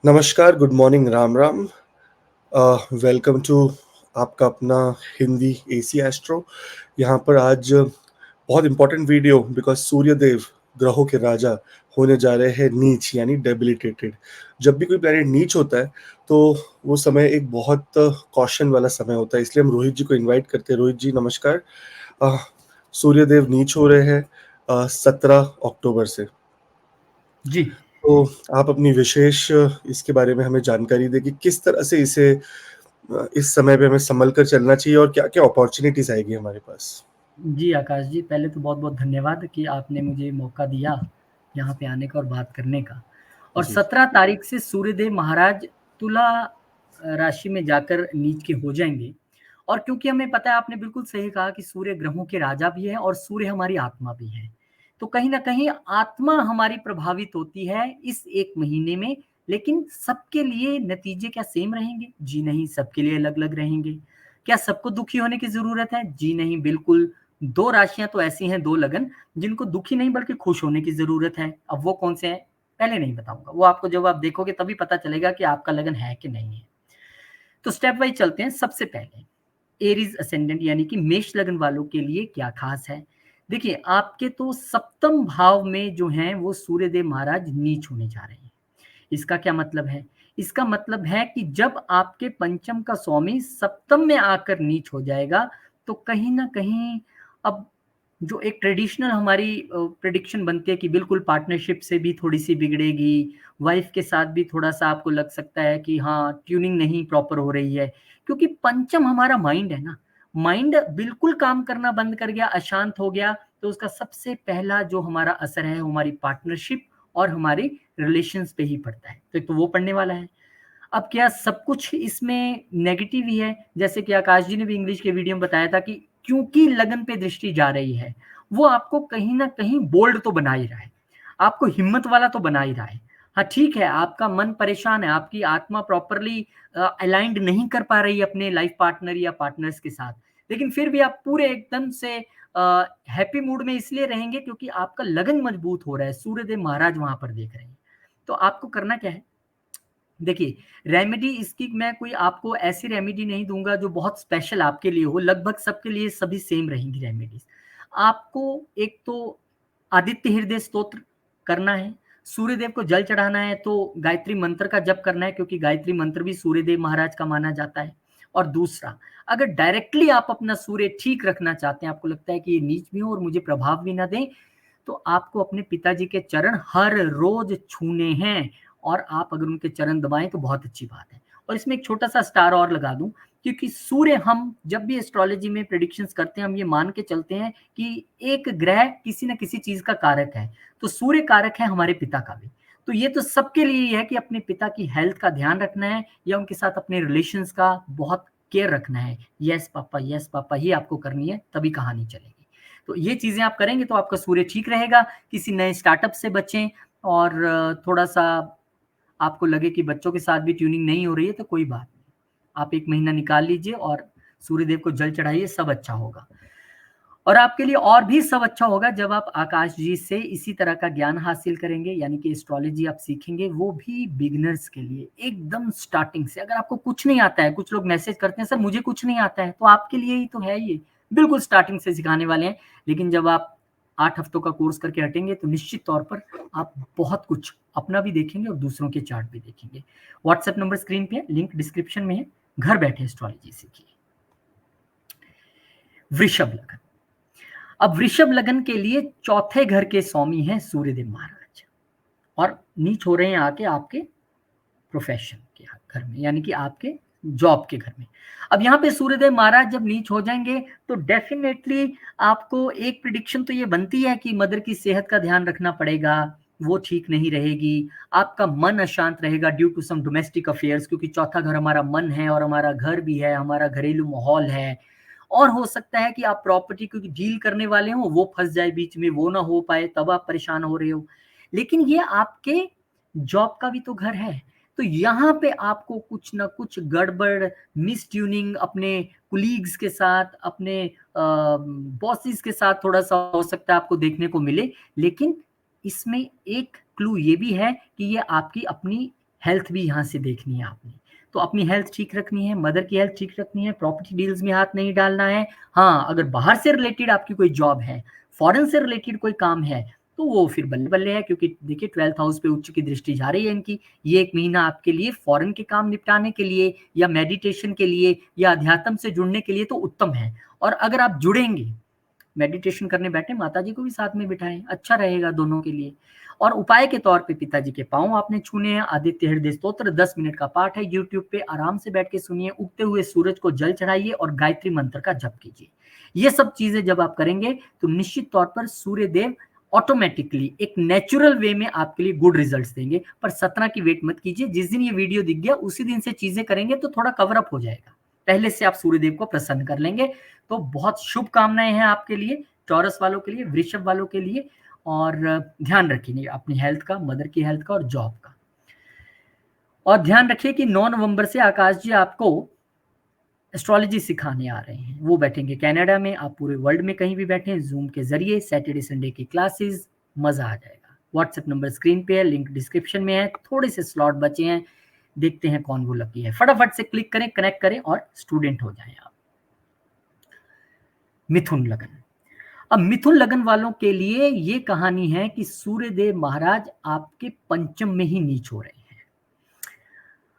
नमस्कार, good morning, Ram Ram. Welcome to आपका अपना हिंदी एसी एस्ट्रो। यहाँ पर आज बहुत इंपॉर्टेंट वीडियो बिकॉज सूर्यदेव ग्रहों के राजा होने जा रहे हैं नीच यानी डेबिलिटेटेड। जब भी कोई प्लैनेट नीच होता है तो वो समय एक बहुत कॉशन वाला समय होता है, इसलिए हम रोहित जी को इनवाइट करते हैं। रोहित जी नमस्कार। अ, सूर्यदेव नीच हो रहे हैं 17 अक्टूबर से। जी। तो आप अपनी विशेष इसके बारे में हमें जानकारी दें कि किस तरह से इसे इस समय पे हमें संभल कर चलना चाहिए और क्या-क्या अपॉर्च्युनिटीज़ आएगी हमारे पास? जी, आकाश जी, पहले तो बहुत-बहुत धन्यवाद कि आपने मुझे मौका दिया यहाँ पे आने का और बात करने का। और जी, 17 तारीख से सूर्यदेव महाराज तुला राशि में जाकर नीच के हो जाएँगे। और क्योंकि हमें पता है, आपने बिल्कुल सही कहा कि सूर्य ग्रहों के राजा भी हैं और सूर्य हमारी आत्मा भी है। तो कहीं न कहीं आत्मा हमारी प्रभावित होती है इस 1 महीने में, लेकिन सबके लिए नतीजे क्या सेम रहेंगे? जी नहीं, सबके लिए अलग-अलग रहेंगे। क्या सबको दुखी होने की ज़रूरत है? जी नहीं, बिल्कुल। 2 राशियाँ तो ऐसी हैं, 2 लगन, जिनको दुखी नहीं बल्कि खुश होने की ज़रूरत है। अब वो कौन से हैं? पहले नहीं बताऊँगा। वो आपको जब आप देखोगे तभी पता चलेगा कि आपका लगन है कि नहीं है। तो स्टेप वाइज़ चलते हैं। सबसे पहले एरीज़ असेंडेंट यानी कि मेष लगन वालों के लिए क्या ख़ास है? देखिए, आपके तो सप्तम भाव में जो हैं वो सूर्यदेव महाराज नीच होने जा रहे हैं। इसका क्या मतलब है? इसका मतलब है कि जब आपके पंचम का स्वामी सप्तम में आकर नीच हो जाएगा, तो कहीं न कहीं अब जो एक ट्रेडिशनल हमारी प्रेडिक्शन बनती है कि बिल्कुल पार्टनरशिप से भी थोड़ी-सी बिगड़ेगी, वाइफ़ के साथ भी थोड़ा-सा आपको लग सकता है कि हाँ, ट्यूनिंग नहीं प्रॉपर हो रही है। क्योंकि पंचम हमारा माइंड है ना, माइंड बिल्कुल काम करना बंद कर गया, अशांत हो गया, तो उसका सबसे पहला जो हमारा असर है, वो हमारी पार्टनरशिप और हमारे रिलेशंस पे ही पड़ता है। तो एक तो वो पड़ने वाला है। अब क्या सब कुछ इसमें नेगेटिव ही है? जैसे कि आकाश जी ने भी इंग्लिश के वीडियो में बताया था कि क्योंकि लगन पे दृष्टि जा रही है, वो आपको कहीं न कहीं बोल्ड तो बना ही रहा है, आपको हिम्मत वाला तो बना ही रहा है। हाँ, ठीक है, आपका मन परेशान है, आपकी आत्मा प्रॉपरली अलाइन्ड नहीं कर पा रही है अपने लाइफ पार्टनर या पार्टनर्स के साथ, लेकिन फिर भी आप पूरे एकदम से हैप्पी मूड में इसलिए रहेंगे क्योंकि आपका लगन मजबूत हो रहा है, सूर्यदेव महाराज वहाँ पर देख रहे हैं। तो आपको करना क्या है? देखिए, रेमेडी इसकी मैं कोई आपको ऐसी रेमेडी नहीं दूँगा जो बहुत स्पेशल आपके लिए हो, लगभग सबके लिए सभी सेम रहेंगी रेमेडीज़। आपको एक तो आदित्य हृदय स्तोत्र करना है, सूर्यदेव को जल चढ़ाना है तो गायत्री मंत्र का जप करना है क्योंकि गायत्री मंत्र भी सूर्यदेव महाराज का माना जाता है। और दूसरा, अगर डायरेक्टली आप अपना सूर्य ठीक रखना चाहते हैं, आपको लगता है कि ये नीच भी हो और मुझे प्रभाव भी ना दें, तो आपको अपने पिताजी के चरण हर रोज छूने हैं और आप अगर उनके चरण दबाएं तो बहुत अच्छी बात है। और इसमें एक छोटा सा स्टार और लगा दूं, क्योंकि सूर्य, हम जब भी एस्ट्रोलॉजी में प्रेडिक्शंस करते हैं हम ये मान के चलते हैं कि एक ग्रह किसी न किसी चीज का कारक है, तो सूर्य कारक है हमारे पिता का भी। तो ये तो सबके लिए ही है कि अपने पिता की हेल्थ का ध्यान रखना है या उनके साथ अपने रिलेशंस का बहुत केयर रखना है। यस पापा ही आपको करनी है, तभी कहानी चलेगी। तो ये चीज़ें आप करेंगे तो आपका सूर्य ठीक रहेगा, किसी नए स्टार्टअप से बचें। और थोड़ा-सा आपको लगे कि बच्चों के साथ भी ट्यूनिंग नहीं हो रही है तो कोई बात नहीं। आप 1 महीना निकाल लीजिए और सूर्यदेव को जल चढ़ाइए, सब अच्छा होगा। और आपके लिए और भी सब अच्छा होगा जब आप आकाश जी से इसी तरह का ज्ञान हासिल करेंगे, यानी कि एस्ट्रोलॉजी आप सीखेंगे, वो भी बिगिनर्स के लिए एकदम स्टार्टिंग से। अगर आपको कुछ नहीं आता है, कुछ लोग मैसेज करते हैं सर मुझे कुछ नहीं आता है, तो आपके लिए ही तो है ये। बिल्कुल स्टार्टिंग से सिखाने वाले हैं, लेकिन जब आप 8 हफ्तों का कोर्स करके हटेंगे तो निश्चित तौर पर आप बहुत कुछ अपना भी देखेंगे और दूसरों के चार्ट भी देखेंगे। व्हाट्सएप नंबर स्क्रीन पे है, लिंक डिस्क्रिप्शन में है। घर बैठे एस्ट्रोलॉजी सीखिए। वृषभ लगन। अब वृषभ लगन के लिए चौथे घर के स्वामी हैं सूर्यदेव महाराज और नीच हो रहे हैं आके आपके प्रोफेशन के घर में, यानी कि आपके जॉब के घर में। अब यहाँ पे सूर्यदेव महाराज जब नीच हो जाएंगे तो डेफिनेटली आपको एक प्रिडिक्शन तो ये बनती है कि मदर की सेहत का ध्यान रखना पड़ेगा, वो ठीक नहीं रहेगी। आपका मन अशांत रहेगा due to some domestic affairs, क्योंकि चौथा घर हमारा मन है और हमारा घर भी है, हमारा घरेलू माहौल है। और हो सकता है कि आप प्रॉपर्टी क्योंकि डील करने वाले हो वो फंस जाए बीच में, वो ना हो पाए, तब आप परेशान हो रहे हो। लेकिन ये आपके जॉब का भी तो घर है, तो यहाँ पे आपको कुछ ना कुछ गड़बड़, मिस ट्यूनिंग अपने कुलीग्स के साथ, अपने बॉसेस के साथ थोड़ा सा हो सकता है आपको देखने को मिले। लेकिन इसमें एक क्लू ये भी है कि ये आपकी अपनी हेल्थ भी यहाँ से देखनी है आपने। तो अपनी हेल्थ ठीक रखनी है, मदर की हेल्थ ठीक रखनी है, प्रॉपर्टी डील्स में हाथ नहीं डालना है। हाँ, अगर बाहर से रिलेटेड आपकी कोई जॉब है, फॉरेन से रिलेटेड कोई काम है, तो वो फिर बल्ले-बल्ले है, क्योंकि देखिए 12th हाउस पे उच्च की दृष्टि जा रही है इनकी। ये 1 महीना आपके लिए फॉरेन के काम निपटाने के लिए या मेडिटेशन के लिए या अध्यात्म से जुड़ने के लिए तो उत्तम है। और अगर आप जुड़ेंगे, मेडिटेशन करने बैठे, माताजी को भी साथ में बिठाएं, अच्छा रहेगा दोनों के लिए। और उपाय के तौर पे पिताजी के पाँव आपने छूने हैं। आदित्य हृदय स्तोत्र 10 मिनट का पाठ है, यूट्यूब पे आराम से बैठ के सुनिए। उगते हुए सूरज को जल चढ़ाइए और गायत्री मंत्र का जप कीजिए। ये सब चीजें जब आप करेंगे तो निश्चित तौर पर सूर्य देव ऑटोमेटिकली एक नेचुरल वे में आपके लिए गुड रिजल्ट्स देंगे। पर 17 की वेट मत कीजिए, जिस दिन ये वीडियो दिख गया उसी दिन से चीजें करेंगे तो थोड़ा कवर अप हो जाएगा, पहले से आप सूर्यदेव को प्रसन्न कर लेंगे। तो बहुत शुभकामनाएं हैं आपके लिए, टॉरस वालों के लिए, वृषभ वालों के लिए। और ध्यान रखिए अपनी हेल्थ का, मदर की हेल्थ का और जॉब का। और ध्यान रखिए कि 9 नवंबर से आकाश जी आपको एस्ट्रोलॉजी सिखाने आ रहे हैं। वो बैठेंगे कनाडा में, आप पूरे वर्ल्ड में कहीं भी बैठे जूम के जरिए, सैटरडे संडे की क्लासेस, मजा आ जाएगा। व्हाट्सएप नंबर स्क्रीन पे है, लिंक डिस्क्रिप्शन में है, थोड़े से स्लॉट बचे हैं, देखते हैं कौन वो लकी है। फटाफट से क्लिक करें, कनेक्ट करें और स्टूडेंट हो जाएं आप। मिथुन लगन। अब मिथुन लगन वालों के लिए ये कहानी है कि सूर्यदेव महाराज आपके पंचम में ही नीच हो रहे हैं।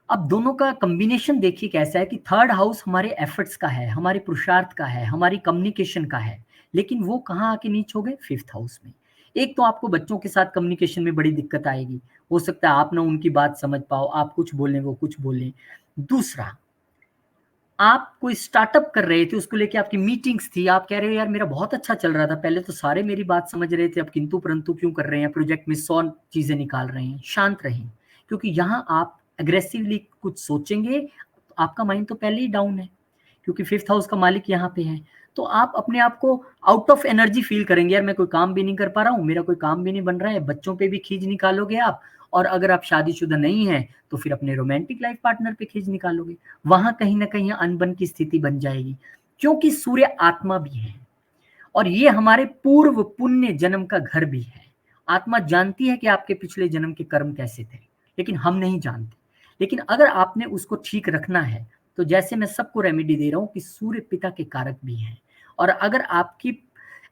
अब दोनों का कॉम्बिनेशन देखिए कैसा है कि 3rd हाउस हमारे एफर्ट्स का है, हमारे पुरुषार्थ का है, हमारी कम्युनिकेशन का है, लेकिन वो कहाँ आके नीच हो गए? 5th हाउस में। एक तो आपको बच्चों के साथ कम्युनिकेशन में बड़ी दिक्कत आएगी, हो सकता है आप ना उनकी बात समझ पाओ, आप कुछ बोलें वो कुछ बोलें। दूसरा, आप कोई स्टार्टअप कर रहे थे, उसको लेके आपकी मीटिंग्स थी, आप कह रहे हो यार मेरा बहुत अच्छा चल रहा था, पहले तो सारे मेरी बात समझ रहे थे, अब किंतु परंतु क्यों कर रहे हैं, प्रोजेक्ट में 100 चीजें निकाल रहे हैं। शांत रहें, क्योंकि यहाँ आप अग्रेसिवली कुछ सोचेंगे, आपका माइंड तो पहले ही डाउन है, क्योंकि 5th हाउस का मालिक यहाँ पे है। तो आप अपने आप को आउट ऑफ एनर्जी फील करेंगे, यार मैं कोई काम भी नहीं कर पा रहा हूँ, मेरा कोई काम भी नहीं बन रहा है, बच्चों पे भी खींच निकालोगे आप। और अगर आप शादीशुदा नहीं है तो फिर अपने रोमांटिक लाइफ पार्टनर पे खींच निकालोगे, वहां कहीं ना कहीं अनबन की स्थिति बन जाएगी, क्योंकि सूर्य आत्मा भी है और ये हमारे पूर्व पुण्य जन्म का घर भी है। आत्मा जानती है कि आपके पिछले जन्म के कर्म कैसे थे, लेकिन हम नहीं जानते। लेकिन अगर आपने उसको ठीक रखना है तो जैसे मैं सबको रेमेडी दे रहा हूं कि सूर्य पिता के कारक भी हैं। और अगर आपकी,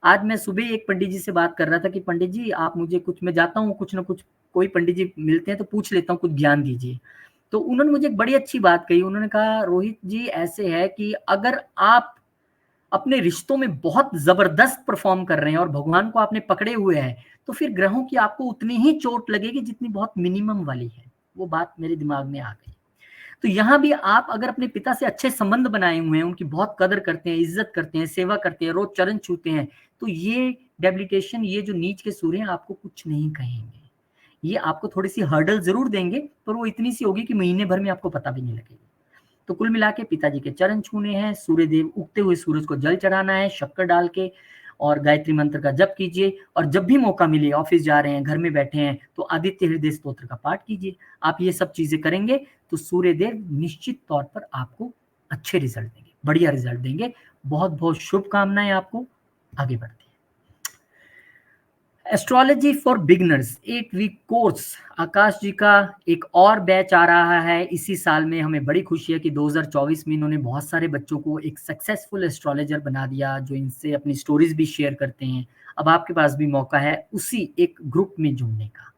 आज मैं सुबह एक पंडित जी से बात कर रहा था कि पंडित जी आप मुझे कुछ, मैं जाता हूँ कुछ ना कुछ, कोई पंडित जी मिलते हैं तो पूछ लेता हूँ कुछ ज्ञान दीजिए। तो उन्होंने मुझे एक बड़ी अच्छी बात कही, उन्होंने कहा रोहित जी ऐसे है कि अगर आप अपने रिश्तों में बहुत जबरदस्त परफॉर्म कर रहे हैं और भगवान को आपने पकड़े हुए हैं, तो फिर ग्रहों की आपको उतनी ही चोट लगेगी जितनी बहुत मिनिमम वाली है। वो बात मेरे दिमाग में आ गई। तो यहाँ भी आप अगर अपने पिता से अच्छे संबंध बनाए हुए हैं, उनकी बहुत कदर करते हैं, इज्जत करते हैं, सेवा करते हैं, रोज चरण छूते हैं, तो ये डेबिलिटेशन, ये जो नीच के सूर्य हैं आपको कुछ नहीं कहेंगे। ये आपको थोड़ी सी हर्डल जरूर देंगे, पर वो इतनी सी होगी कि महीने भर में आपको पता भी नहीं लगेगा। तो कुल मिला के पिताजी के चरण छूने हैं, सूर्यदेव, उगते हुए सूरज को जल चढ़ाना है शक्कर डाल के, और गायत्री मंत्र का जप कीजिए। और जब भी मौका मिले, ऑफिस जा रहे हैं, घर में बैठे हैं, तो आदित्य हृदय स्तोत्र का पाठ कीजिए। आप ये सब चीजें करेंगे तो सूर्यदेव निश्चित तौर पर आपको अच्छे रिजल्ट देंगे, बढ़िया रिजल्ट देंगे। बहुत बहुत शुभकामनाएं आपको, आगे बढ़ते हैं। Astrology for beginners 8 week course, Akash ji का एक और बैच आ रहा है इसी साल में। हमें बड़ी खुशी है कि 2024 में इन्होंने बहुत सारे बच्चों को एक सक्सेसफुल एस्ट्रोलॉजर बना दिया, जो इनसे अपनी स्टोरीज भी शेयर करते हैं। अब आपके पास भी मौका है उसी एक ग्रुप में जुड़ने का।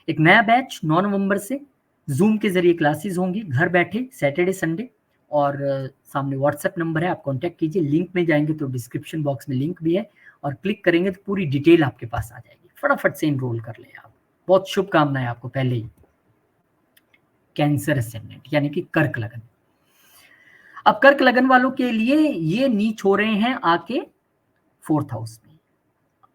एक नया बैच 9 नवंबर से जूम के जरिए क्लासेस होंगी, घर बैठे, सैटरडे संडे। और सामने व्हाट्सएप नंबर है, आप कांटेक्ट कीजिए। लिंक में जाएंगे तो डिस्क्रिप्शन बॉक्स में लिंक भी है, और क्लिक करेंगे तो पूरी डिटेल आपके पास आ जाएगी। फटाफट से इनरोल कर ले आप। बहुत शुभकामनाएं आपको पहले ही। कैंसर असेंडेंट यानी कि कर्क लगन। अब कर्क लगन वालों के लिए ये नीच हो रहे हैं आके 4th हाउस में।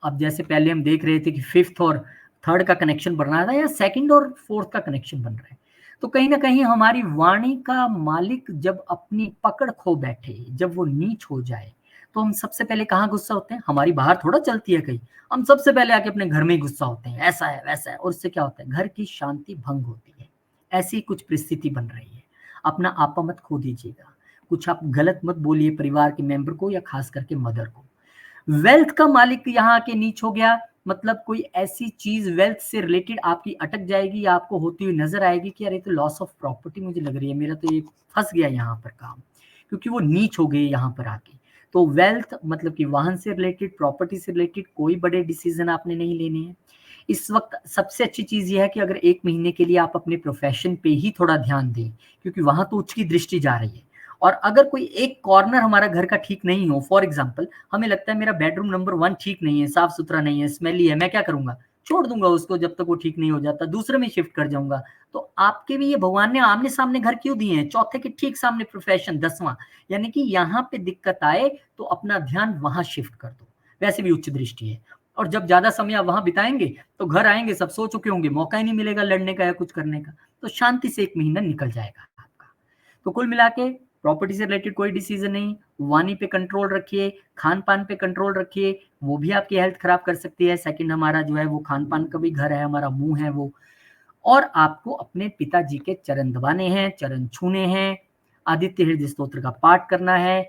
अब जैसे पहले हम देख रहे थे कि 5th और 3rd का कनेक्शन बन रहा था, या 2nd और 4th का कनेक्शन बन रहा है। तो कहीं ना कहीं हमारी वाणी का मालिक जब अपनी पकड़ खो बैठे, जब वो नीच हो जाए, तो हम सबसे पहले कहाँ गुस्सा होते हैं? हमारी बाहर थोड़ा चलती है कहीं, हम सबसे पहले आके अपने घर में ही गुस्सा होते हैं, ऐसा है वैसा है। और उससे क्या होता है? घर की शांति भंग होती है। ऐसी कुछ परिस्थिति बन रही है। अपना आपा मत खो दीजिएगा, कुछ आप गलत मत बोलिए परिवार के मेंबर को, या खास करके मदर को। वेल्थ का मालिक यहाँ आके नीच हो गया, मतलब कोई ऐसी चीज वेल्थ से रिलेटेड आपकी अटक जाएगी या आपको होती हुई नजर आएगी कि अरे तो लॉस ऑफ प्रॉपर्टी मुझे लग रही है, मेरा तो ये फंस गया यहाँ पर काम, क्योंकि वो नीच हो गई यहाँ पर आके। तो वेल्थ मतलब कि वाहन से रिलेटेड, प्रॉपर्टी से रिलेटेड कोई बड़े डिसीजन आपने नहीं लेने हैं इस वक्त। सबसे अच्छी चीज ये है कि अगर 1 महीने के लिए आप अपने प्रोफेशन पे ही थोड़ा ध्यान दें, क्योंकि वहां तो उच्च की दृष्टि जा रही है। और अगर कोई एक कॉर्नर हमारा घर का ठीक नहीं हो, फॉर एग्जाम्पल हमें लगता है मेरा बेडरूम नंबर 1 ठीक नहीं है, साफ सुथरा नहीं है, स्मेली है, मैं क्या करूंगा, छोड़ दूंगा उसको जब तक वो ठीक नहीं हो जाता, दूसरे में शिफ्ट कर जाऊंगा। तो आपके भी ये भगवान ने आमने सामने घर क्यों दिए हैं, चौथे के ठीक सामने प्रोफेशन 10वां, यानी कि यहाँ पे दिक्कत आए तो अपना ध्यान वहां शिफ्ट कर दो। वैसे भी उच्च दृष्टि है, और जब ज्यादा समय आप वहां बिताएंगे तो घर आएंगे सब सो चुके होंगे, मौका ही नहीं मिलेगा लड़ने का या कुछ करने का। तो शांति से 1 महीना निकल जाएगा आपका। तो कुल मिला के प्रॉपर्टी से रिलेटेड कोई डिसीजन नहीं, वाणी पे कंट्रोल रखिए, खान पान पे कंट्रोल रखिए, वो भी आपकी हेल्थ खराब कर सकती है। सेकंड हमारा जो है वो खान पान का भी घर है, हमारा मुंह है वो। और आपको अपने पिताजी के चरण दबाने हैं, चरण छूने हैं, आदित्य हृदय स्तोत्र का पाठ करना है,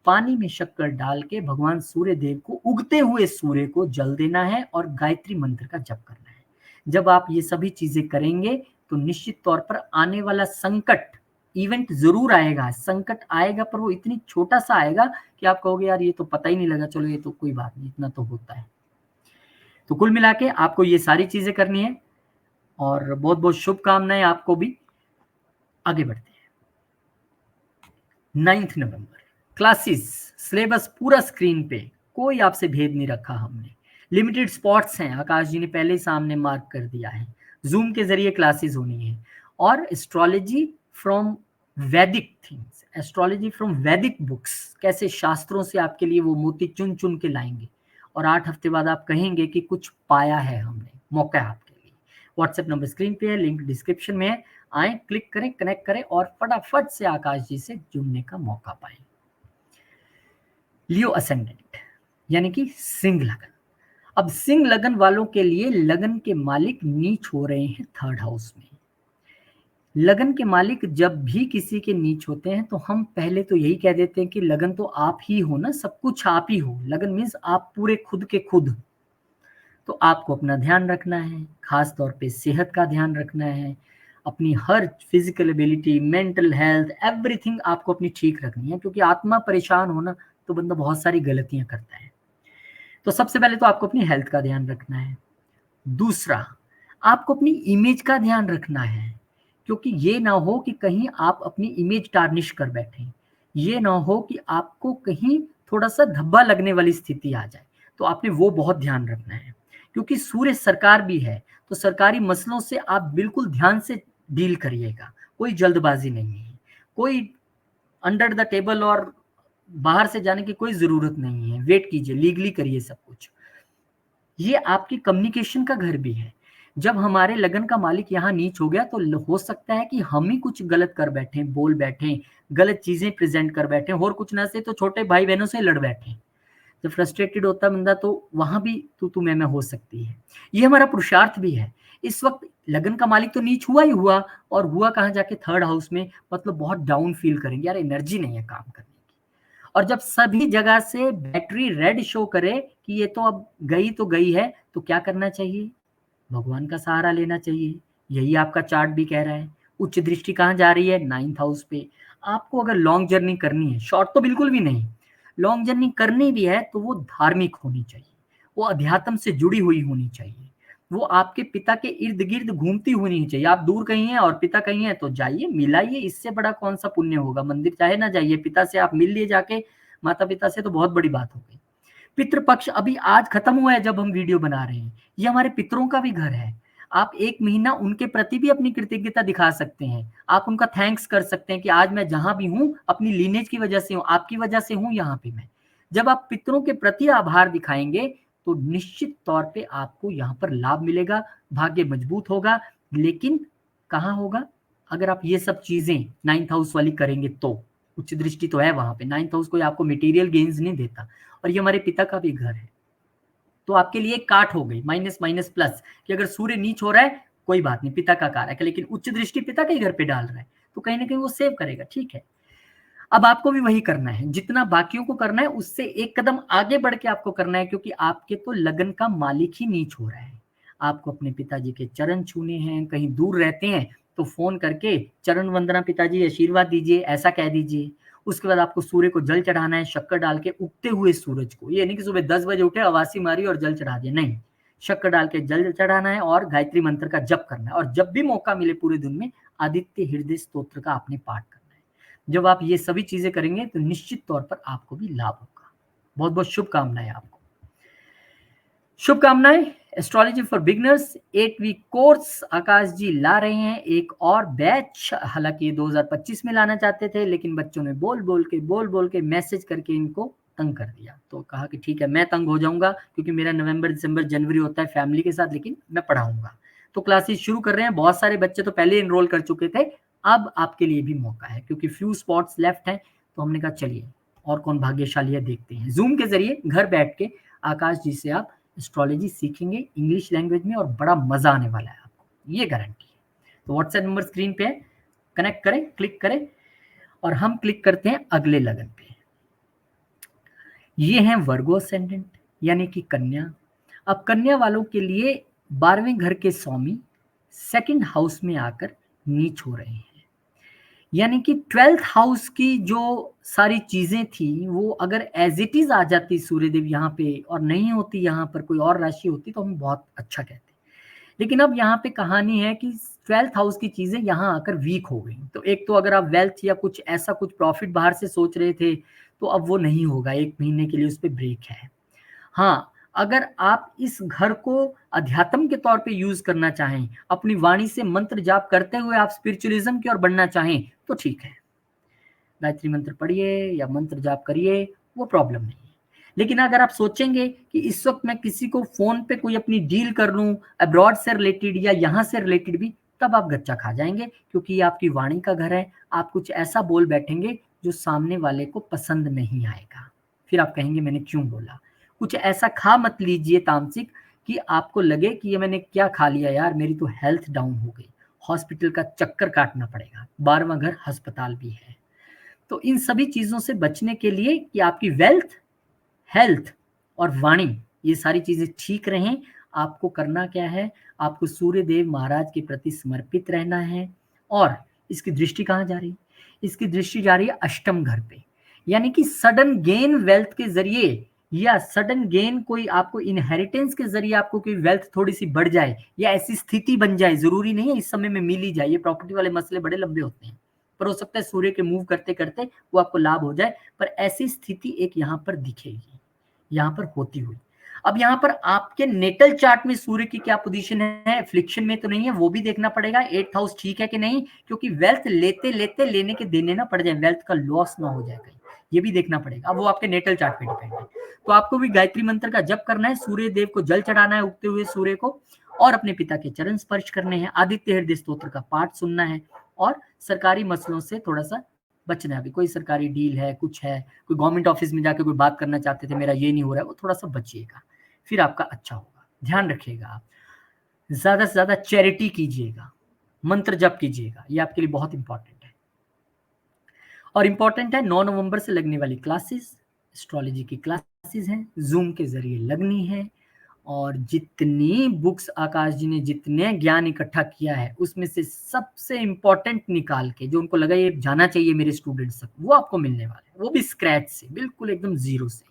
पानी में शक्कर डाल के भगवान सूर्य देव को, उगते हुए सूर्य को जल देना है, और गायत्री मंत्र का जप करना है। जब आप ये सभी चीजें करेंगे तो निश्चित तौर पर आने वाला संकट, इवेंट जरूर आएगा, संकट आएगा पर वो इतनी छोटा सा आएगा कि आप कहोगे यार ये तो पता ही नहीं लगा, चलो ये तो कोई बात नहीं, इतना तो होता है। तो कुल मिला के आपको ये सारी चीजें करनी है, और बहुत बहुत शुभकामनाएं आपको भी। आगे बढ़ते हैं। 9 नवंबर क्लासेस, सिलेबस पूरा स्क्रीन पे, कोई आपसे भेद नहीं रखा हमने। लिमिटेड स्पॉट्स हैं, आकाश जी ने पहले ही सामने मार्क कर दिया है। जूम के जरिए क्लासेस होनी है। और एस्ट्रोलॉजी फ्रॉम वैदिक थिंग्स, एस्ट्रोलॉजी फ्रॉम वैदिक बुक्स, कैसे शास्त्रों से आपके लिए वो मोती चुन चुन के लाएंगे, और 8 हफ्ते बाद आप कहेंगे कि कुछ पाया है हमने। मौका है आपके लिए। व्हाट्सएप नंबर स्क्रीन पे है, लिंक डिस्क्रिप्शन में है, आए, क्लिक करें, कनेक्ट करें और फटाफट से आकाश जी से जुड़ने का मौका पाएं। लियो असेंडेंट यानी कि सिंह लगन। अब सिंह लगन वालों के लिए लगन के मालिक नीच हो रहे हैं 3rd हाउस में। लगन के मालिक जब भी किसी के नीच होते हैं तो हम पहले तो यही कह देते हैं कि लगन तो आप ही हो ना, सब कुछ आप ही हो, लगन मीन्स आप पूरे खुद के खुद। तो आपको अपना ध्यान रखना है, खास तौर पे सेहत का ध्यान रखना है, अपनी हर physical ability, mental health, everything आपको अपनी ठीक रखनी है, क्योंकि आत्मा परेशान होना तो बंदा बहुत सारी गलतियां करता है। तो सबसे पहले तो आपको अपनी हेल्थ का ध्यान रखना है। दूसरा, आपको अपनी इमेज का ध्यान रखना है, क्योंकि ये ना हो कि कहीं आप अपनी इमेज टार्निश कर बैठे, ये ना हो कि आपको कहीं थोड़ा सा धब्बा लगने वाली स्थिति आ जाए। तो आपने वो बहुत ध्यान रखना है, क्योंकि सूर्य सरकार भी है, तो सरकारी मसलों से आप बिल्कुल ध्यान से डील करिएगा, कोई जल्दबाजी नहीं है, कोई अंडर द टेबल और बाहर से जाने की कोई जरूरत नहीं है, वेट कीजिए, लीगली करिए सब कुछ। ये आपकी कम्युनिकेशन का घर भी है। जब हमारे लगन का मालिक यहाँ नीच हो गया तो हो सकता है कि हम ही कुछ गलत कर बैठे, बोल बैठे, गलत चीजें प्रेजेंट कर बैठे, और कुछ ना से तो छोटे भाई बहनों से लड़ बैठे। जब फ्रस्ट्रेटेड होता बंदा तो वहां भी तू मैं हो सकती है। ये हमारा पुरुषार्थ भी है। इस वक्त लगन का मालिक तो नीच हुआ ही हुआ, और हुआ कहाँ जाके 3rd हाउस में, मतलब बहुत डाउन फील करेंगे, यार एनर्जी नहीं है काम करने की। और जब सभी जगह से बैटरी रेड शो करे कि ये तो अब गई तो गई है, तो क्या करना चाहिए, भगवान का सहारा लेना चाहिए। यही आपका चार्ट भी कह रहा है। उच्च दृष्टि कहाँ जा रही है, 9th हाउस पे। आपको अगर लॉन्ग जर्नी करनी है, शॉर्ट तो बिल्कुल भी नहीं, लॉन्ग जर्नी करनी भी है तो वो धार्मिक होनी चाहिए, वो अध्यात्म से जुड़ी हुई होनी चाहिए, वो आपके पिता के इर्द गिर्द घूमती होनी चाहिए। आप दूर कहीं हैं और पिता कहीं है तो जाइए, मिलाइए, इससे बड़ा कौन सा पुण्य होगा। मंदिर चाहे ना जाइए, पिता से आप मिल लिए जाके, माता पिता से, तो बहुत बड़ी बात हो गई। पितृपक्ष अभी आज खत्म हुआ है जब हम वीडियो बना रहे हैं, ये हमारे पितरों का भी घर है। आप 1 महीना उनके प्रति भी अपनी कृतज्ञता दिखा सकते हैं, आप उनका थैंक्स कर सकते हैं कि आज मैं जहां भी हूं अपनी लीनेज की वजह से हूं, आपकी वजह से हूं यहाँ पे मैं। जब आप पितरों के प्रति आभार दिखाएंगे तो निश्चित तौर पे आपको यहाँ पर लाभ मिलेगा, भाग्य मजबूत होगा। लेकिन कहाँ होगा, अगर आप ये सब चीजें 9th हाउस वाली करेंगे तो। उच्च दृष्टि तो है वहां पे, 9th हाउस कोई आपको मटेरियल गेन्स नहीं देता, और ये हमारे पिता का भी घर है। तो आपके लिए काट हो गई, माइनस माइनस प्लस, कि अगर सूर्य नीच हो रहा है कोई बात नहीं, पिता का कारक है, लेकिन उच्च दृष्टि पिता के घर पे डाल रहा है तो कहीं ना कहीं वो सेव करेगा, ठीक है। अब आपको भी वही करना है, जितना बाकियों को करना है उससे एक कदम आगे बढ़ के आपको करना है, क्योंकि आपके तो लगन का मालिक ही नीच हो रहा है। आपको अपने पिताजी के चरण छूने हैं, कहीं दूर रहते हैं तो फोन करके चरण वंदना पिताजी आशीर्वाद दीजिए ऐसा कह दीजिए। उसके बाद आपको सूर्य को जल चढ़ाना है, शक्कर डाल के उगते हुए सूरज को। ये नहीं कि सुबह 10 बजे उठे अवासी मारी और जल चढ़ा दिया, नहीं, शक्कर डाल के जल चढ़ाना है और गायत्री मंत्र का जप करना है। और जब भी मौका मिले पूरे दिन में आदित्य हृदय स्तोत्र का आपने पाठ करना है। जब आप ये सभी चीजें करेंगे तो निश्चित तौर पर आपको भी लाभ होगा। बहुत बहुत शुभकामनाएं आपको। शुभकामनाएं। Astrology for beginners 8 week course Akash ji ला रहे हैं, एक और बैच। हालांकि ये 2025 में लाना चाहते थे, लेकिन बच्चों ने बोल बोल के मैसेज करके इनको तंग कर दिया। तो कहा कि ठीक है मैं तंग हो जाऊंगा, क्योंकि मेरा नवंबर दिसंबर जनवरी होता है फैमिली के साथ, लेकिन मैं पढ़ाऊंगा। तो क्लासेस शुरू कर रहे हैं। बहुत सारे बच्चे तो पहले एनरोल कर चुके थे, अब आपके लिए भी मौका है, क्योंकि फ्यू स्पॉट्स लेफ्ट हैं। तो हमने कहा चलिए और कौन भाग्यशाली है देखते हैं। जूम के जरिए घर बैठ के आकाश जी से आप एस्ट्रोलॉजी सीखेंगे इंग्लिश लैंग्वेज में, और बड़ा मजा आने वाला है आपको, ये गारंटी है। तो व्हाट्सएप नंबर स्क्रीन पे है, कनेक्ट करें, क्लिक करें, और हम क्लिक करते हैं अगले लगन पे। ये है वर्गो असेंडेंट यानी कि कन्या। अब कन्या वालों के लिए 12वें घर के स्वामी सेकंड हाउस में आकर नीच हो रहे हैं, यानी कि 12th हाउस की जो सारी चीजें थी वो अगर एज इट इज आ जाती सूर्यदेव यहाँ पे, और नहीं होती यहाँ पर कोई और राशि होती, तो हम बहुत अच्छा कहते। लेकिन अब यहाँ पे कहानी है कि 12th हाउस की चीजें यहाँ आकर वीक हो गई। तो एक तो अगर आप वेल्थ या कुछ ऐसा कुछ प्रॉफिट बाहर से सोच रहे थे, तो अब वो नहीं होगा, 1 महीने के लिए उस पर ब्रेक है। हाँ, अगर आप इस घर को अध्यात्म के तौर पे यूज करना चाहें, अपनी वाणी से मंत्र जाप करते हुए आप स्पिरिचुअलिज्म की ओर बढ़ना चाहें, तो ठीक है, गायत्री मंत्र पढ़िए या मंत्र जाप करिए, वो प्रॉब्लम नहीं है। लेकिन अगर आप सोचेंगे कि इस वक्त मैं किसी को फोन पे कोई अपनी डील कर लूं अब्रॉड से रिलेटेड या यहाँ से रिलेटेड भी, तब आप गच्चा खा जाएंगे, क्योंकि ये आपकी वाणी का घर है। आप कुछ ऐसा बोल बैठेंगे जो सामने वाले को पसंद नहीं आएगा, फिर आप कहेंगे मैंने क्यों बोला। कुछ ऐसा खा मत लीजिए तामसिक कि आपको लगे कि ये मैंने क्या खा लिया यार, मेरी तो हेल्थ डाउन हो गई, हॉस्पिटल का चक्कर काटना पड़ेगा, 12वां घर अस्पताल भी है। तो इन सभी चीजों से बचने के लिए कि आपकी वेल्थ, हेल्थ और वाणी ये सारी चीजें ठीक रहें, आपको करना क्या है, आपको सूर्य देव महाराज के प्रति समर्पित रहना है। और इसकी दृष्टि कहाँ जा रही है? इसकी दृष्टि जा रही है अष्टम घर पे, यानी कि सडन गेन वेल्थ के जरिए, या सडन गेन कोई आपको इनहेरिटेंस के जरिए आपको कोई वेल्थ थोड़ी सी बढ़ जाए, या ऐसी स्थिति बन जाए। जरूरी नहीं है इस समय में मिल ही जाए, ये प्रॉपर्टी वाले मसले बड़े लंबे होते हैं, पर हो सकता है सूर्य के मूव करते करते वो आपको लाभ हो जाए। पर ऐसी स्थिति एक यहाँ पर दिखेगी, यहाँ पर होती हुई। अब यहाँ पर आपके नेटल चार्ट में सूर्य की क्या पोजीशन है, एफ्लिक्शन में तो नहीं है, वो भी देखना पड़ेगा। 8th हाउस ठीक है कि नहीं, क्योंकि वेल्थ लेते लेते लेने के देने ना पड़ जाए, वेल्थ का लॉस ना हो जाए कहीं, ये भी देखना पड़ेगा। अब वो आपके नेटल चार्ट पे डिपेंड है। तो आपको भी गायत्री मंत्र का जप करना है, सूर्य देव को जल चढ़ाना है उगते हुए सूर्य को, और अपने पिता के चरण स्पर्श करने हैं, आदित्य हृदय स्तोत्र का पाठ सुनना है, और सरकारी मसलों से थोड़ा सा बचना है। अभी कोई सरकारी डील है, कुछ है, कोई गवर्नमेंट ऑफिस में जाके कोई बात करना चाहते थे, मेरा ये नहीं हो रहा है, वो थोड़ा सा बचिएगा, फिर आपका अच्छा होगा। ध्यान रखिएगा, आप ज्यादा से ज्यादा चैरिटी कीजिएगा, मंत्र जप कीजिएगा, ये आपके लिए बहुत इंपॉर्टेंट है। और इंपॉर्टेंट है 9 नवंबर से लगने वाली क्लासेस, एस्ट्रोलॉजी की क्लासेस हैं, जूम के जरिए लगनी है। और जितनी बुक्स आकाश जी ने जितने ज्ञान इकट्ठा किया है, उसमें से सबसे इंपॉर्टेंट निकाल के जो उनको लगा ये जाना चाहिए मेरे स्टूडेंट्स तक, वो आपको मिलने वाला है, वो भी स्क्रैच से, बिल्कुल एकदम जीरो से।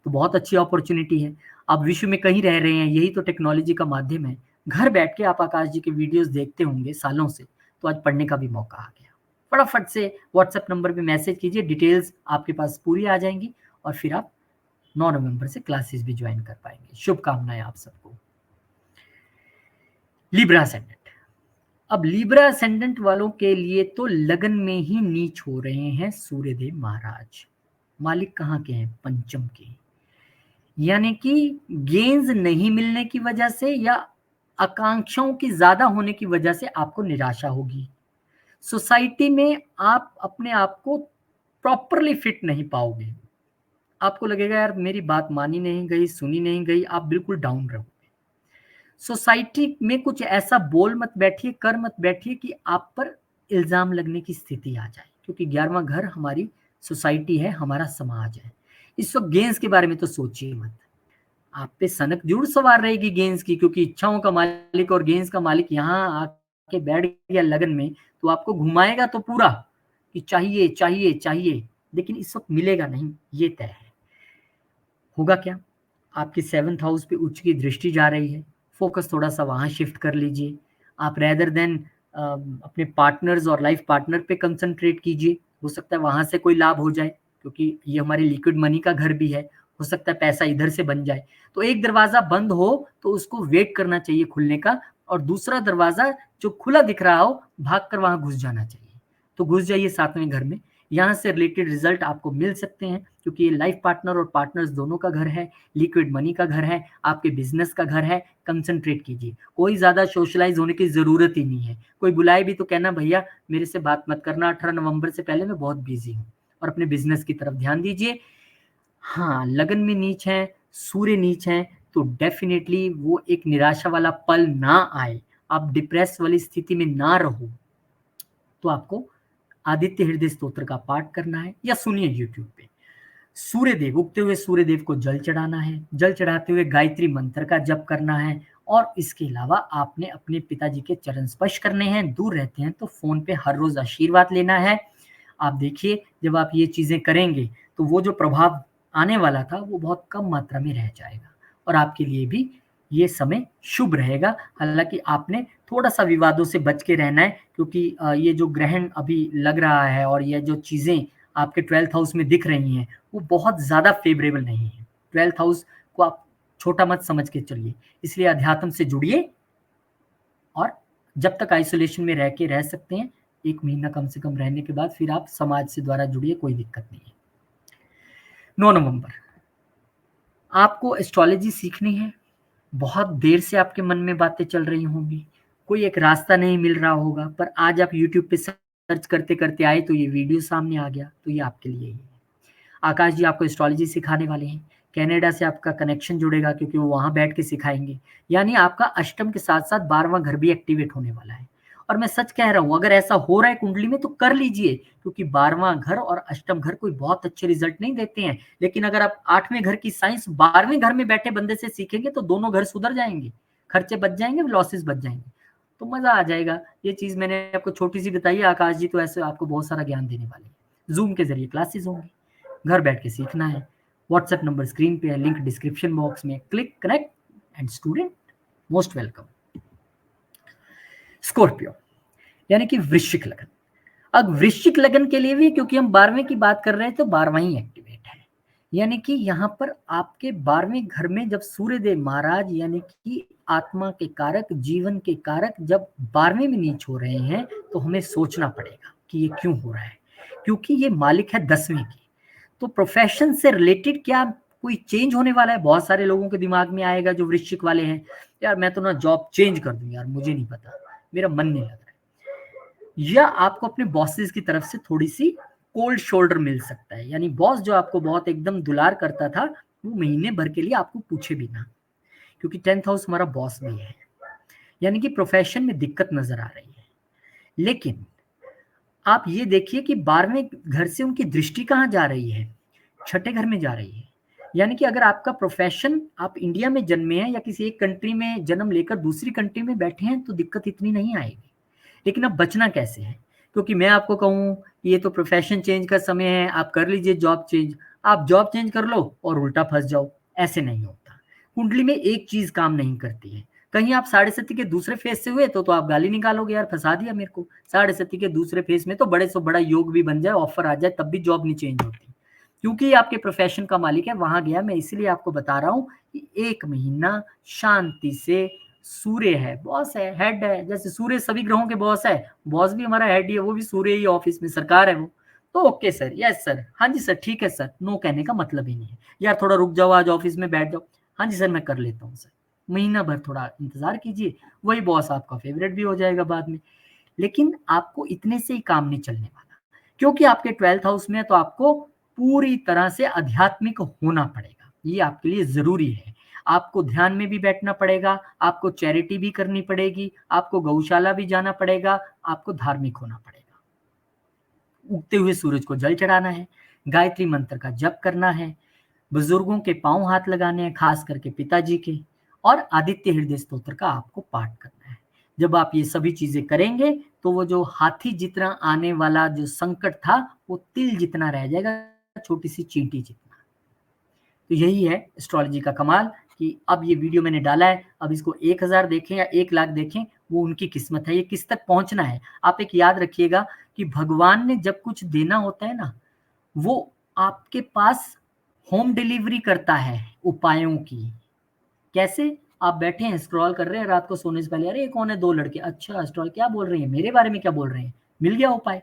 तो बहुत अच्छी अपॉर्चुनिटी है। आप विश्व में कहीं रह रहे हैं, यही तो टेक्नोलॉजी का माध्यम है। घर बैठ के आप आकाश जी के वीडियोस देखते होंगे सालों से, तो आज पढ़ने का भी मौका आ गया। फटाफट से व्हाट्सएप नंबर पे मैसेज कीजिए, डिटेल्स आपके पास पूरी आ जाएंगी, और फिर आप 9 नवंबर से क्लासेस भी ज्वाइन कर पाएंगे। शुभकामनाएं आप सबको। Libra ascendant. अब लिब्रा असेंडेंट वालों के लिए तो लगन में ही नीच हो रहे हैं सूर्यदेव महाराज। मालिक कहाँ के हैं? पंचम के। यानी कि गेंस नहीं मिलने की वजह से या आकांक्षाओं की ज्यादा होने की वजह से आपको निराशा होगी। सोसाइटी में आप अपने आप को प्रॉपरली फिट नहीं पाओगे, आपको लगेगा यार मेरी बात मानी नहीं गई, सुनी नहीं गई, आप बिल्कुल डाउन रहोगे। सोसाइटी में कुछ ऐसा बोल मत बैठिए, कर मत बैठिए कि आप पर इल्जाम लगने की स्थिति आ जाए, क्योंकि 11वां घर हमारी सोसाइटी है, हमारा समाज है। इस वक़्त गेंस के बारे में तो सोचिए मत। आप पे सनक ज़रूर सवार रहेगी गेंस की, क्योंकि इच्छाओं का मालिक और गेंस का मालिक यहाँ आके बैठ गया लगन में, तो आपको घुमाएगा तो पूरा कि चाहिए, चाहिए, चाहिए, लेकिन इस वक़्त मिलेगा नहीं, ये तय है। होगा क्या? आपके 7th हाउस पे उच्च की दृष्टि जा रही है, फ़ोकस थोड़ा-सा वहाँ शिफ्ट कर लीजिए। आप रेदर देन अपने पार्टनर्स और लाइफ़ पार्टनर पे कंसंट्रेट कीजिए, हो सकता है वहाँ से कोई लाभ हो जाए, क्योंकि ये हमारे लिक्विड मनी का घर भी है, हो सकता है पैसा इधर से बन जाए। तो एक दरवाज़ा बंद हो, तो उसको वेट करना चाहिए खुलने का, और दूसरा दरवाज़ा जो खुला दिख रहा हो, भागकर वहाँ घुस जाना चाहिए। तो घुस जाइए 7वें घर में, यहाँ से रिलेटेड रिज़ल्ट आपको मिल सकते हैं, क्योंकि ये लाइफ़ पार्टनर और पार्टनर्स दोनों का घर है, लिक्विड मनी का घर है, आपके बिज़नेस का घर है, कंसंट्रेट कीजिए। कोई ज़्यादा सोशलाइज़ होने की ज़रूरत ही नहीं है। कोई बुलाए भी तो कहना भैया मेरे से बात मत करना 18 नवंबर से पहले, मैं बहुत बिज़ी हूँ, और अपने बिज़नेस की तरफ ध्यान दीजिए। हाँ, लगन में नीच हैं, सूर्य नीच हैं, तो डेफ़िनेटली वो एक निराशा वाला पल ना आए, आप डिप्रेस वाली स्थिति में ना रहो, तो आपको आदित्य हृदय स्तोत्र का पाठ करना है, या सुनिए यूट्यूब पे। सूर्यदेव, उगते हुए सूर्यदेव को जल चढ़ाना है, जल चढ़ाते हुए गायत्री मंत्र का जप करना है, और इसके अलावा आपने अपने पिताजी के चरण स्पर्श करने हैं। दूर रहते हैं तो फ़ोन पे हर रोज़ आशीर्वाद लेना है। आप देखिए, जब आप ये चीज़ें करेंगे, तो वो जो प्रभाव आने वाला था, वो बहुत कम मात्रा में रह जाएगा, और आपके लिए भी ये समय शुभ रहेगा। हालाँकि आपने थोड़ा-सा विवादों से बच के रहना है, क्योंकि ये जो ग्रहण अभी लग रहा है और ये जो चीज़ें आपके 12th हाउस में दिख रही हैं, वो बहुत ज़्यादा फ़ेवरेबल नहीं है। 12th हाउस को आप छोटा मत समझ के चलिए, इसलिए अध्यात्म से जुड़िए, और जब तक आइसोलेशन में रह के रह सकते हैं, 1 महीना कम से कम रहने के बाद फिर आप समाज से द्वारा जुड़िए, कोई दिक्कत नहीं है। 9 नवंबर, आपको एस्ट्रोलॉजी सीखनी है, बहुत देर से आपके मन में बातें चल रही होंगी, कोई एक रास्ता नहीं मिल रहा होगा, पर आज आप यूट्यूब पे सर्च करते-करते आए तो ये वीडियो सामने आ गया, तो ये आपके लिए ही है। आकाश जी आपको एस्ट्रोलॉजी सिखाने वाले हैं। कनाडा से आपका कनेक्शन जुड़ेगा, क्योंकि वो वहाँ बैठ के सिखाएँगे। यानी आपका अष्टम के साथ-साथ 12वाँ घर भी एक्टिवेट होने वाला है। और मैं सच कह रहा हूँ, अगर ऐसा हो रहा है कुंडली में तो कर लीजिए, क्योंकि 12वाँ घर और अष्टम घर कोई बहुत अच्छे रिज़ल्ट नहीं देते हैं। लेकिन अगर आप 8वें घर की साइंस 12वें घर में बैठे बंदे से सीखेंगे तो दोनों घर सुधर जाएँगे। खर्चे बच जाएँगे, लॉसेस बच जाएँगे। तो मज़ा आ जाएगा। ये चीज़ मैंने आपको छोटी-सी बताई है, आकाश जी तो ऐसे आपको बहुत सारा ज्ञान देने वाले हैं। ज़ूम के ज़रिए क्लासेस होंगी। घर बैठ के सीखना है। व्हाट्सएप नंबर स्क्रीन पे है, लिंक डिस्क्रिप्शन बॉक्स में, click connect and student most welcome. Scorpio, यानी कि वृश्चिक लगन। अब वृश्चिक लगन के लिए भी, क्योंकि हम 12वें की बात कर रहे हैं, तो 12वां ही एक्टिवेट है। यानी कि यहाँ पर आपके 12वें घर में जब सूर्यदेव महाराज, यानी कि आत्मा के कारक, जीवन के कारक, जब 12वें में नीच हो रहे हैं, तो हमें सोचना पड़ेगा कि ये क्यों हो रहा है, क्योंकि ये मालिक है 10वें की। तो प्रोफेशन से रिलेटेड क्या कोई चेंज होने वाला है? बहुत सारे लोगों के दिमाग में आएगा जो वृश्चिक वाले हैं, यार मैं तो ना जॉब चेंज कर दूं, यार मुझे नहीं पता, मेरा मन नहीं लग रहा है। या आपको अपने बॉसेस की तरफ से थोड़ी सी कोल्ड शोल्डर मिल सकता है, यानी बॉस जो आपको बहुत एकदम दुलार करता था, वो महीने भर के लिए आपको पूछे भी ना, क्योंकि 10th हाउस हमारा बॉस भी है। यानी कि प्रोफेशन में दिक्कत नजर आ रही है। लेकिन आप ये देखिए कि 12वें घर से उनकी दृष्टि कहाँ जा रही है? छठे घर में जा रही है। यानी कि अगर आपका प्रोफेशन, आप इंडिया में जन्मे हैं या किसी एक कंट्री में जन्म लेकर दूसरी कंट्री में बैठे हैं, तो दिक्कत इतनी नहीं आएगी। लेकिन अब बचना कैसे है? क्योंकि मैं आपको कहूँ ये तो प्रोफेशन चेंज का समय है, आप कर लीजिए जॉब चेंज, आप जॉब चेंज कर लो और उल्टा फंस जाओ, ऐसे नहीं होता। कुंडली में एक चीज काम नहीं करती है। कहीं आप 7.5 के दूसरे फेज से हुए तो आप गाली निकालोगे, यार फंसा दिया मेरे को। 7.5 के दूसरे फेज में तो बड़े से बड़ा योग भी बन जाए, ऑफर आ जाए, तब भी जॉब नहीं चेंज होती, क्योंकि आपके प्रोफेशन का मालिक है, वहां गया। मैं इसलिए आपको बता रहा हूँ कि 1 महीना शांति से, सूर्य है, बॉस है, हेड है, जैसे सूर्य सभी ग्रहों के बॉस है, बॉस भी हमारा हेड ही है, वो भी सूर्य ही, ऑफिस में सरकार है वो। तो ओके सर, यस सर, हाँ जी सर, ठीक है सर, नो कहने का मतलब ही नहीं है। यार थोड़ा रुक जाओ, आज ऑफिस में बैठ जाओ, हाँ जी सर मैं कर लेता हूँ सर। महीना भर थोड़ा इंतजार कीजिए, वही बॉस आपका फेवरेट भी हो जाएगा बाद में। लेकिन आपको इतने से ही काम नहीं चलने वाला, क्योंकि आपके 12th हाउस में है, तो आपको पूरी तरह से आध्यात्मिक होना पड़ेगा, ये आपके लिए जरूरी है। आपको ध्यान में भी बैठना पड़ेगा, आपको चैरिटी भी करनी पड़ेगी, आपको गौशाला भी जाना पड़ेगा, आपको धार्मिक होना पड़ेगा। उगते हुए सूरज को जल चढ़ाना है, गायत्री मंत्र का जप करना है, बुजुर्गों के पांव हाथ लगाने हैं, खास करके पिताजी के, और आदित्य हृदय स्तोत्र का आपको पाठ करना है। जब आप ये सभी चीजें करेंगे तो वो जो हाथी जितना आने वाला जो संकट था वो तिल जितना रह जाएगा, छोटी सी चींटी जितना। तो यही है एस्ट्रोलॉजी का कमाल कि अब ये वीडियो मैंने डाला है, अब इसको 1000 देखें या 1 लाख देखें, वो उनकी किस्मत है, ये किस तक पहुंचना है। आप एक याद रखिएगा कि भगवान ने जब कुछ देना होता है ना, वो आपके पास होम डिलीवरी करता है उपायों की। कैसे? आप बैठे हैं, स्क्रॉल कर रहे हैं रात को सोने से पहले, अरे ये कौन है, 2 लड़के, अच्छा स्क्रॉल क्या बोल रहे हैं, मेरे बारे में क्या बोल रहे हैं, मिल गया उपाय।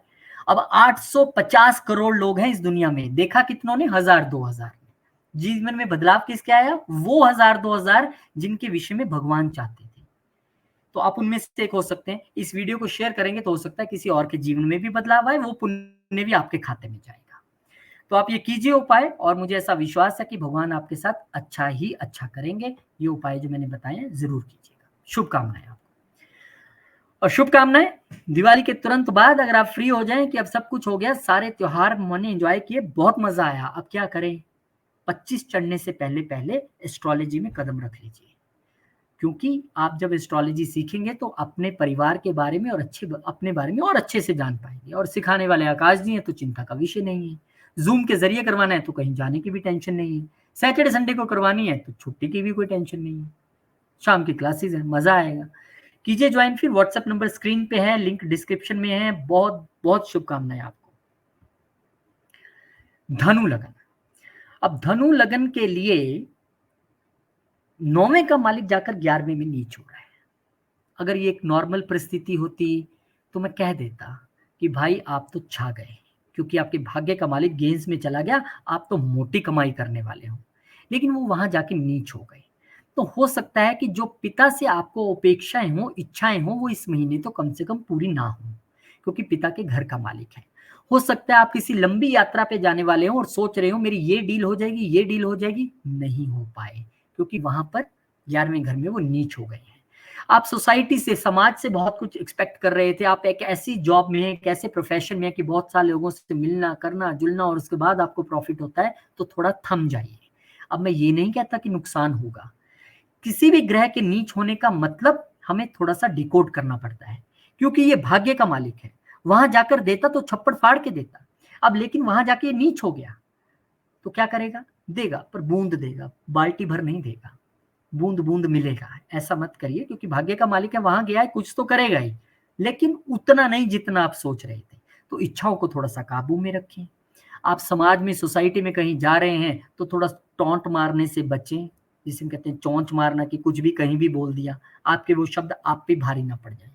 अब 850 करोड़ लोग हैं इस दुनिया में, देखा कितनों ने, 1000-2000। जीवन में बदलाव किसके आया? वो 1000-2000 जिनके विषय में भगवान चाहते थे। तो आप उनमें से एक हो सकते हैं। इस वीडियो को शेयर करेंगे तो हो सकता है किसी और के जीवन में भी बदलाव आए, वो पुण्य भी आपके खाते में जाएगा। तो आप ये कीजिए उपाय, और मुझे ऐसा विश्वास है कि भगवान आपके साथ अच्छा ही अच्छा करेंगे। ये उपाय जो मैंने बताए हैं जरूर कीजिएगा। शुभकामनाएं आपको। और शुभकामनाएं दिवाली के तुरंत बाद अगर आप फ्री हो जाएं कि अब सब कुछ हो गया, सारे त्योहार मैंने एंजॉय किए, बहुत मजा आया, अब क्या करें? 25 चढ़ने से पहले पहले एस्ट्रोलॉजी में कदम रख लीजिए, क्योंकि आप जब एस्ट्रोलॉजी सीखेंगे तो अपने परिवार के बारे में और अपने बारे में और अच्छे से जान पाएंगे। और सिखाने वाले आकाश जी हैं तो चिंता का विषय नहीं है। जूम के जरिए करवाना है तो कहीं जाने की भी टेंशन नहीं है। सैटरडे संडे को करवानी है तो छुट्टी की भी कोई टेंशन नहीं है। शाम की क्लासेस है, मजा आएगा। कीजिए ज्वाइन, फिर व्हाट्सएप नंबर स्क्रीन पे है, लिंक डिस्क्रिप्शन में है। बहुत बहुत शुभकामनाएं आपको। धनु लगन। अब धनु लगन के लिए 9वें का मालिक जाकर 11वें में नीच हो रहा है। अगर ये एक नॉर्मल परिस्थिति होती तो मैं कह देता कि भाई आप तो छा गए, क्योंकि आपके भाग्य का मालिक गेंस में चला गया, आप तो मोटी कमाई करने वाले हो। लेकिन वो वहां जाके नीच हो गए, तो हो सकता है कि जो पिता से आपको अपेक्षाएं हो, इच्छाएं हो, वो इस महीने तो कम से कम पूरी ना हो, क्योंकि पिता के घर का मालिक है। हो सकता है आप किसी लंबी यात्रा पे जाने वाले हो और सोच रहे हो मेरी ये डील हो जाएगी, ये डील हो जाएगी, नहीं हो पाए, क्योंकि वहां पर 11वें घर में वो नीच हो गए हैं। आप सोसाइटी से, समाज से बहुत कुछ एक्सपेक्ट कर रहे थे, आप एक ऐसी जॉब में हैं, एक ऐसे प्रोफेशन में है कि बहुत सारे लोगों से मिलना, करना, जुलना, और उसके बाद आपको प्रॉफिट होता है, तो थोड़ा थम जाइए। अब मैं ये नहीं कहता कि नुकसान होगा, किसी भी ग्रह के नीच होने का मतलब हमें थोड़ा सा डिकोड करना पड़ता है, क्योंकि ये भाग्य का मालिक है। वहां जाकर देता तो छप्पड़ फाड़ के देता, अब लेकिन वहां जाके ये नीच हो गया तो क्या करेगा? देगा, पर बूंद देगा, बाल्टी भर नहीं देगा, बूंद बूंद मिलेगा। ऐसा मत करिए, क्योंकि भाग्य का मालिक है, वहां गया है, कुछ तो करेगा ही, लेकिन उतना नहीं जितना आप सोच रहे थे। तो इच्छाओं को थोड़ा सा काबू में रखें। आप समाज में, सोसाइटी में कहीं जा रहे हैं तो थोड़ा टॉन्ट मारने से बचें, जिसे हम कहते हैं चौंच मारना, कि कुछ भी कहीं भी बोल दिया, आपके वो शब्द आप पे भारी ना पड़ जाए,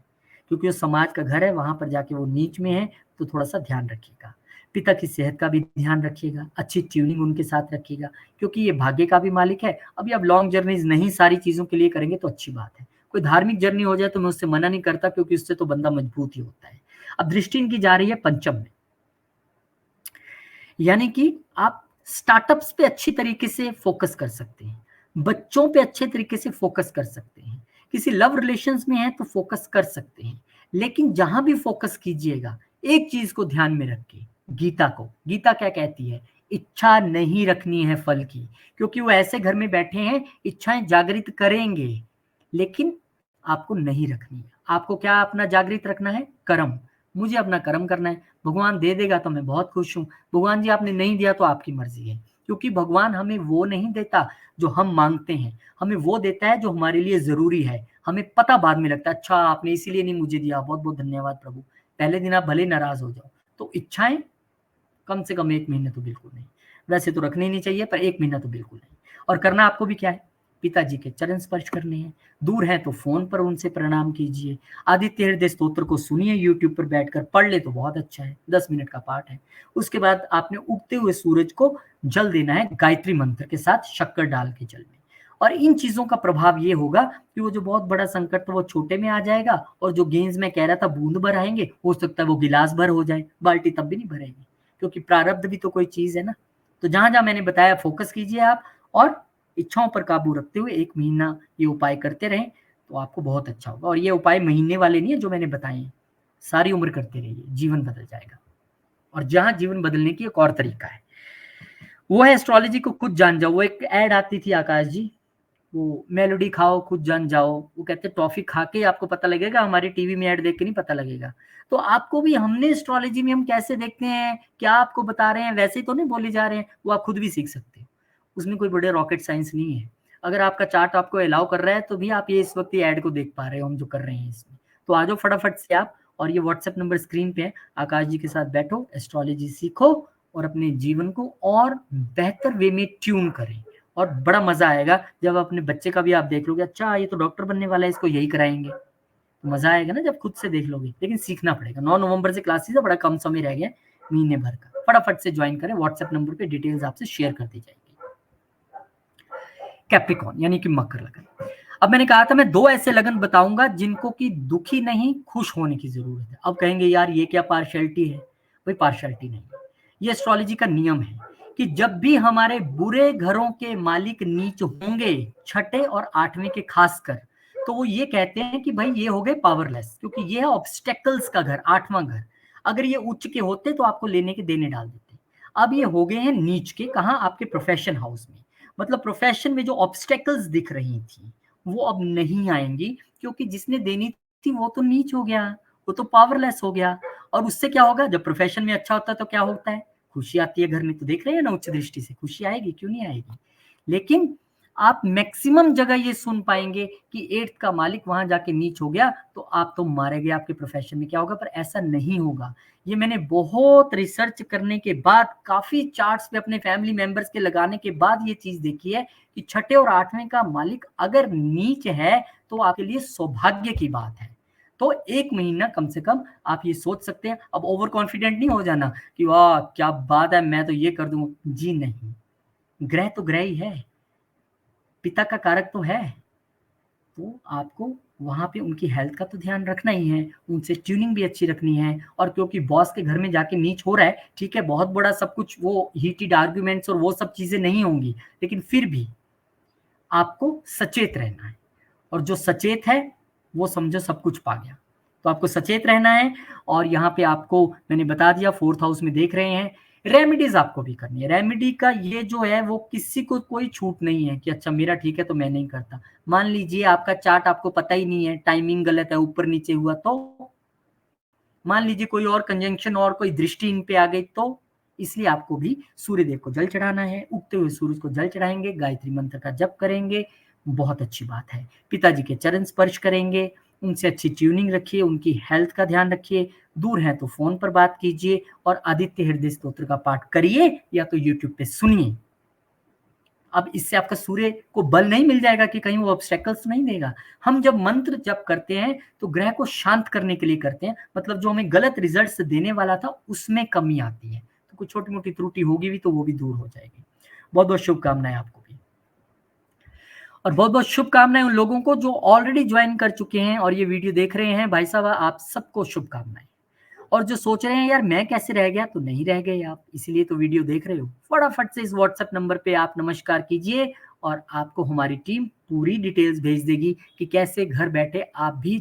क्योंकि वो समाज का घर है, वहां पर जाके वो नीच में है, तो थोड़ा सा ध्यान रखिएगा। पिता की सेहत का भी ध्यान रखिएगा, अच्छी ट्यूनिंग उनके साथ रखिएगा, क्योंकि ये भाग्य का भी मालिक है। अभी आप लॉन्ग जर्नीज नहीं सारी चीजों के लिए करेंगे तो अच्छी बात है। कोई धार्मिक जर्नी हो जाए तो मैं उससे मना नहीं करता, क्योंकि उससे तो बंदा मजबूत ही होता है। अब दृष्टि इनकी जा रही है पंचम में, यानी कि आप स्टार्टअप्स पे अच्छी तरीके से फोकस कर सकते हैं, बच्चों पे अच्छे तरीके से फोकस कर सकते हैं, किसी लव रिलेशंस में है तो फोकस कर सकते हैं। लेकिन जहां भी फोकस कीजिएगा, एक चीज को ध्यान में रखिए, गीता क्या कहती है? इच्छा नहीं रखनी है फल की, क्योंकि वो ऐसे घर में बैठे हैं, इच्छाएं जागृत करेंगे, लेकिन आपको नहीं रखनी है। आपको क्या अपना जागृत रखना है? कर्म। मुझे अपना कर्म करना है, भगवान दे देगा तो मैं बहुत खुश हूँ, भगवान जी आपने नहीं दिया तो आपकी मर्जी है। क्योंकि भगवान हमें वो नहीं देता जो हम मांगते हैं, हमें वो देता है जो हमारे लिए जरूरी है। हमें पता बाद में लगता है, अच्छा आपने इसीलिए नहीं मुझे दिया, बहुत बहुत धन्यवाद प्रभु। पहले दिन आप भले नाराज हो जाओ। तो इच्छाएं कम से कम 1 महीने तो बिल्कुल नहीं, वैसे तो रखनी नहीं चाहिए, पर 1 महीना तो बिल्कुल नहीं। और करना आपको भी क्या है? पिताजी के चरण स्पर्श करने हैं, दूर हैं तो फोन पर उनसे प्रणाम कीजिए, आदित्य हृदय स्तोत्र को सुनिए, यूट्यूब पर बैठकर पढ़ ले तो बहुत अच्छा है, 10 मिनट का पाठ है। उसके बाद आपने उगते हुए सूरज को जल देना है, गायत्री मंत्र के साथ शक्कर डाल के जल में। और इन चीजों का प्रभाव ये होगा कि वो जो बहुत बड़ा संकट था वो छोटे में आ जाएगा, और जो गेंज में कह रहा था बूंद भर आएंगे, हो सकता है वो गिलास भर हो जाए, बाल्टी तब भी नहीं भरेगी, क्योंकि प्रारब्ध भी तो कोई चीज है ना। तो जहां जहां मैंने बताया फोकस कीजिए आप, और इच्छाओं पर काबू रखते हुए 1 महीना ये उपाय करते रहें तो आपको बहुत अच्छा होगा। और ये उपाय महीने वाले नहीं है जो मैंने बताए हैं, सारी उम्र करते रहिए, जीवन बदल जाएगा। और जहां जीवन बदलने की एक और तरीका है, वो है एस्ट्रोलॉजी को खुद जान जाओ। वो एक ऐड आती थी आकाश जी, वो मेलोडी खाओ खुद जान जाओ, वो कहते टॉफी खा के आपको पता लगेगा, हमारी टीवी में ऐड देख के नहीं पता लगेगा। तो आपको भी हमने एस्ट्रोलॉजी में हम कैसे देखते हैं, क्या आपको बता रहे हैं, वैसे ही तो नहीं बोले जा रहे हैं, वो आप खुद भी सीख सकते हो। उसमें कोई बड़े रॉकेट साइंस नहीं है। अगर आपका चार्ट आपको अलाउ कर रहा है तो भी आप ये इस वक्त ये ऐड को देख पा रहे हो हम जो कर रहे हैं इसमें। तो आ जाओ फटाफट से आप, और ये व्हाट्सएप नंबर स्क्रीन पे है, आकाश जी के साथ बैठो, एस्ट्रोलॉजी सीखो और अपने जीवन को और बेहतर वे में ट्यून करें। और बड़ा मजा आएगा जब अपने बच्चे का भी आप देख लोगे, अच्छा ये तो डॉक्टर बनने वाला है, इसको यही कराएंगे। तो मजा आएगा ना जब खुद से देख लोगे। लेकिन सीखना पड़ेगा। 9 नवंबर से क्लासेस है, बड़ा कम समय रह गया, महीने भर का। फटाफट से ज्वाइन करें, व्हाट्सएप नंबर पे डिटेल्स आपसे शेयर कर दी जाएगी। कैप्रिकॉर्न यानी कि मकर लगन। अब मैंने कहा था मैं 2 ऐसे लगन बताऊंगा जिनको कि दुखी नहीं खुश होने की जरूरत है। अब कहेंगे यार ये क्या पार्शियलिटी है? कोई पार्शियलिटी नहीं, ये एस्ट्रोलॉजी का नियम है कि जब भी हमारे बुरे घरों के मालिक नीच होंगे, छठे और 8वें के खासकर, तो वो ये कहते हैं कि भाई ये हो गए पावरलेस, क्योंकि ये है ऑब्स्टेकल्स का घर, 8वां घर। अगर ये उच्च के होते तो आपको लेने के देने डाल देते। अब ये हो गए हैं नीच के, कहा? आपके प्रोफेशन हाउस में। मतलब प्रोफेशन में जो ऑब्स्टेकल्स दिख रही थी वो अब नहीं आएंगी, क्योंकि जिसने देनी थी वो तो नीच हो गया, वो तो पावरलेस हो गया। और उससे क्या होगा? जब प्रोफेशन में अच्छा होता है तो क्या होता है? खुशी आती है घर में। तो देख रहे हैं ना, उच्च दृष्टि से खुशी आएगी, क्यों नहीं आएगी? लेकिन आप मैक्सिमम जगह ये सुन पाएंगे कि 8th का मालिक वहां जाके नीच हो गया तो आप तो मारे गए, आपके प्रोफेशन में क्या होगा? पर ऐसा नहीं होगा। ये मैंने बहुत रिसर्च करने के बाद, काफी चार्ट्स पे अपने फैमिली मेंबर्स के लगाने के बाद ये चीज देखी है कि छठे और 8वें का मालिक अगर नीच है तो आपके लिए सौभाग्य की बात है। तो 1 महीना कम से कम आप ये सोच सकते हैं। अब ओवर कॉन्फिडेंट नहीं हो जाना कि वाह क्या बात है, मैं तो ये कर दूंगा। जी नहीं, ग्रह तो ग्रह ही है, पिता का कारक तो है। तो आपको वहाँ पे उनकी हेल्थ का तो ध्यान रखना ही है, उनसे ट्यूनिंग भी अच्छी रखनी है। और क्योंकि बॉस के घर में जाके नीच हो रहा है, ठीक है, बहुत बड़ा सब कुछ वो हीटेड आर्ग्यूमेंट्स और वो सब चीजें नहीं होंगी, लेकिन फिर भी आपको सचेत रहना है। और जो सचेत है वो समझो सब कुछ पा गया। तो आपको सचेत रहना है। और यहाँ पे आपको मैंने बता दिया, 4th हाउस में देख रहे हैं, रेमेडीज आपको भी करनी है। रेमेडी का ये जो है वो किसी को कोई छूट नहीं है कि अच्छा मेरा ठीक है तो मैं नहीं करता। मान लीजिए आपका चार्ट आपको पता ही नहीं है, टाइमिंग गलत है, ऊपर नीचे हुआ, तो मान लीजिए कोई और कंजंक्शन और कोई दृष्टि इन पे आ गई, तो इसलिए आपको भी सूर्य देव को जल चढ़ाना है। उगते हुए सूरज को जल चढ़ाएंगे, गायत्री मंत्र का जप करेंगे, बहुत अच्छी बात है। पिताजी के चरण स्पर्श करेंगे, उनसे अच्छी ट्यूनिंग रखिए, उनकी हेल्थ का ध्यान रखिए। दूर हैं तो फोन पर बात कीजिए और आदित्य हृदय स्तोत्र का पाठ करिए या तो यूट्यूब पे सुनिए। अब इससे आपका सूर्य को बल नहीं मिल जाएगा कि कहीं वो ऑब्स्टेकल्स नहीं देगा। हम जब मंत्र जप करते हैं तो ग्रह को शांत करने के लिए करते हैं, मतलब जो हमें गलत रिजल्ट्स देने वाला था उसमें कमी आती है। तो कुछ छोटी मोटी त्रुटि होगी भी तो वो भी दूर हो जाएगी। बहुत बहुत शुभकामनाएं आपको भी, और बहुत बहुत शुभकामनाएं उन लोगों को जो ऑलरेडी ज्वाइन कर चुके हैं और ये वीडियो देख रहे हैं। भाई साहब आप सबको शुभकामनाएं। और जो सोच रहे हैं यार मैं कैसे रह गया, तो नहीं रह गए आप, इसीलिए तो वीडियो देख रहे हो। फटाफट से इस व्हाट्सएप नंबर पे आप नमस्कार कीजिए और आपको हमारी टीम पूरी डिटेल्स भेज देगी कि कैसे घर बैठे आप भी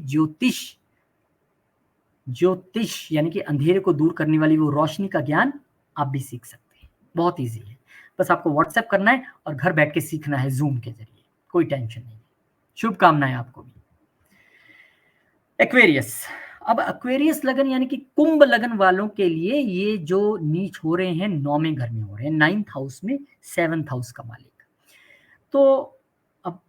ज्योतिष यानी कि अंधेरे को दूर करने वाली वो रोशनी का ज्ञान आप भी सीख सकते हैं। बहुत ईजी है, बस आपको व्हाट्सएप करना है और घर बैठ के सीखना है जूम के जरिए, कोई टेंशन नहीं है। शुभकामनाएं आपको भी। एक्वेरियस। अब एक्वेरियस लगन यानी कि कुंभ लगन वालों के लिए ये जो नीच हो रहे हैं 9वें घर में हो रहे हैं, 9th हाउस में 7th हाउस का मालिक। तो अब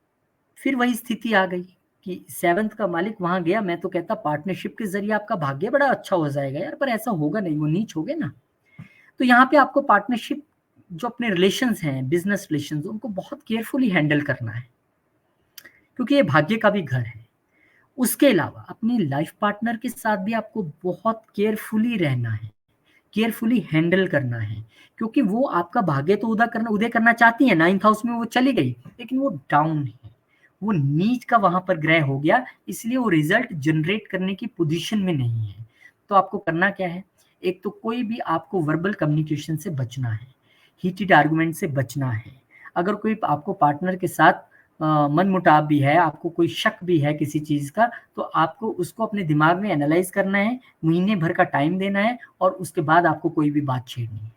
फिर वही स्थिति आ गई कि 7th का मालिक वहां गया। मैं तो कहता पार्टनरशिप के जरिए आपका भाग्य बड़ा अच्छा हो जाएगा यार, पर ऐसा होगा नहीं, वो नीच हो गए ना। तो यहाँ पे आपको पार्टनरशिप, जो अपने रिलेशंस हैं, बिजनेस रिलेशंस, उनको बहुत केयरफुली हैंडल करना है, क्योंकि ये भाग्य का भी घर है। उसके अलावा अपनी लाइफ पार्टनर के साथ भी आपको बहुत केयरफुली रहना है, केयरफुली हैंडल करना है, क्योंकि वो आपका भाग्य तो उदय करना चाहती है। 9th हाउस में वो चली गई, लेकिन वो डाउन है, वो नीच का वहां पर ग्रह हो गया, इसलिए वो रिजल्ट जनरेट करने की पोजीशन में नहीं है। तो आपको करना क्या है? एक तो कोई भी आपको वर्बल कम्युनिकेशन से बचना है, हीटेड आर्गुमेंट से बचना है। अगर कोई आपको पार्टनर के साथ मन मुटाव भी है, आपको कोई शक भी है किसी चीज का, तो आपको उसको अपने दिमाग में एनालाइज करना है, महीने भर का टाइम देना है और उसके बाद आपको कोई भी बात छेड़नी है।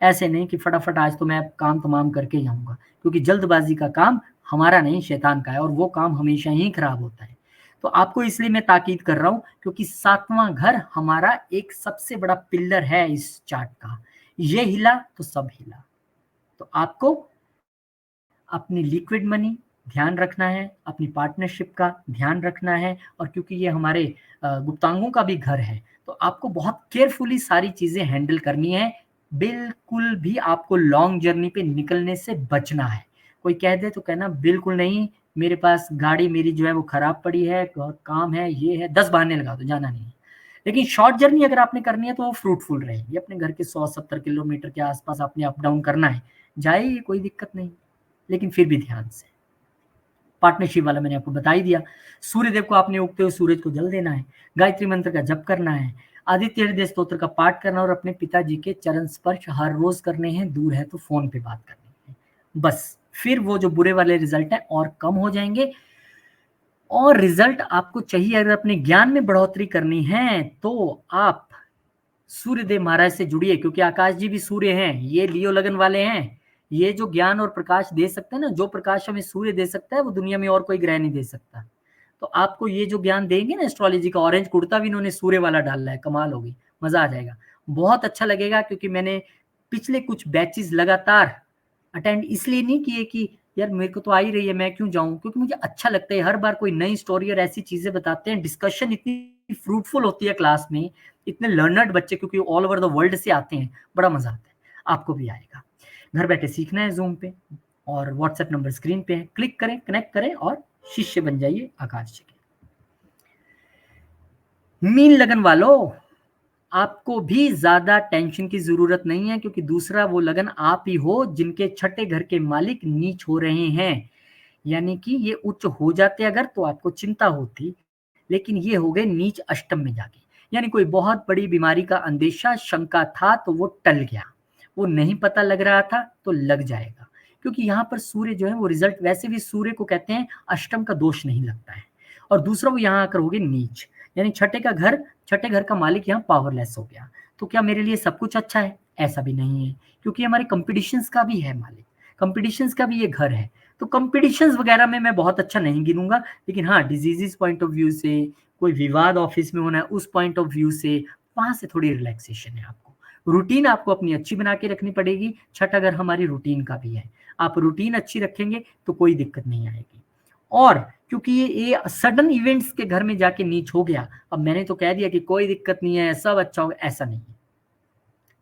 ऐसे नहीं कि फटाफट आज तो मैं काम तमाम करके जाऊंगा, क्योंकि जल्दबाजी का काम हमारा नहीं शैतान का है, और वो काम हमेशा ही खराब होता है। तो आपको इसलिए मैं ताकीद कर रहा हूं, क्योंकि सातवां घर हमारा एक सबसे बड़ा पिलर है इस चार्ट का। ये हिला तो सब हिला। तो आपको अपनी लिक्विड मनी ध्यान रखना है, अपनी पार्टनरशिप का ध्यान रखना है, और क्योंकि ये हमारे गुप्तांगों का भी घर है, तो आपको बहुत केयरफुली सारी चीजें हैंडल करनी है। बिल्कुल भी आपको लॉन्ग जर्नी पे निकलने से बचना है। कोई कह दे तो कहना बिल्कुल नहीं, मेरे पास गाड़ी मेरी जो है वो खराब पड़ी है, काम है, ये है, 10 बहाने लगा दो, जाना नहीं है। लेकिन शॉर्ट जर्नी अगर आपने करनी है तो वो फ्रूटफुल रहेगी। अपने घर के 100-70 किलोमीटर के आसपास आपने अप डाउन करना है, जाइए, कोई दिक्कत नहीं, लेकिन फिर भी ध्यान से। पार्टनरशिप वाला मैंने आपको बता ही दिया। सूर्यदेव को आपने उगते हुए सूरज को जल देना है, गायत्री मंत्र का जप करना है, आदित्य हृदय स्तोत्र का पाठ करना, और अपने पिताजी के चरण स्पर्श हर रोज करने हैं, दूर है तो फोन पे बात करनी है, बस। फिर वो जो बुरे वाले रिजल्ट है और कम हो जाएंगे। और रिजल्ट आपको चाहिए, अगर अपने ज्ञान में बढ़ोतरी करनी है तो आप सूर्यदेव महाराज से जुड़िए, क्योंकि आकाश जी भी सूर्य हैं, ये लियो लगन वाले हैं। ये जो ज्ञान और प्रकाश दे सकते हैं ना, जो प्रकाश हमें सूर्य दे सकता है वो दुनिया में और कोई ग्रह नहीं दे सकता। तो आपको ये जो ज्ञान देंगे ना एस्ट्रोलॉजी का, ऑरेंज कुर्ता भी इन्होंने सूर्य वाला डाला है, कमाल होगी, मजा आ जाएगा, बहुत अच्छा लगेगा। क्योंकि मैंने पिछले कुछ बैचेस लगातार अटेंड इसलिए नहीं किए कि यार मेरे को तो आ ही रही है, मैं क्यों जाऊं, क्योंकि मुझे अच्छा लगता है। हर बार कोई नई स्टोरी और ऐसी चीजें बताते हैं, डिस्कशन इतनी फ्रूटफुल होती है क्लास में, इतने लर्नर्ड बच्चे, क्योंकि ऑल ओवर द वर्ल्ड से आते हैं, बड़ा मजा आता है। आपको भी आएगा। घर बैठे सीखना है जूम पे, और व्हाट्सएप नंबर स्क्रीन पे है, क्लिक करें, कनेक्ट करें और शिष्य बन जाइए आकाश जी के। मीन लगन वालों, आपको भी ज्यादा टेंशन की जरूरत नहीं है, क्योंकि दूसरा वो लगन आप ही हो जिनके छठे घर के मालिक नीच हो रहे हैं। यानी कि ये उच्च हो जाते अगर तो आपको चिंता होती, लेकिन ये हो गए नीच अष्टम में जाके। यानी कोई बहुत बड़ी बीमारी का अंदेशा शंका था तो वो टल गया, वो नहीं पता लग रहा था तो लग जाएगा। क्योंकि यहाँ पर सूर्य जो है वो रिजल्ट, वैसे भी सूर्य को कहते हैं अष्टम का दोष नहीं लगता है, और दूसरा वो यहाँ आकर हो गए नीच, यानी छठे घर का मालिक यहाँ पावरलेस हो गया। तो क्या मेरे लिए सब कुछ अच्छा है? ऐसा भी नहीं है, क्योंकि हमारे कंपटीशंस का भी है मालिक, कंपटीशंस का भी ये घर है। तो कंपटीशंस वगैरह में मैं बहुत अच्छा नहीं गिनूंगा, लेकिन हाँ, डिजीजेस पॉइंट ऑफ व्यू से, कोई विवाद ऑफिस में होना है उस पॉइंट ऑफ व्यू से, वहां से थोड़ी रिलैक्सेशन है। आपको रूटीन आपको अपनी अच्छी बना के रखनी पड़ेगी। छठा घर हमारी रूटीन का भी है, आप रूटीन अच्छी रखेंगे तो कोई दिक्कत नहीं आएगी। और क्योंकि ये सडन इवेंट्स के घर में जाके नीच हो गया, अब मैंने तो कह दिया कि कोई दिक्कत नहीं है, सब अच्छा होगा, ऐसा नहीं है।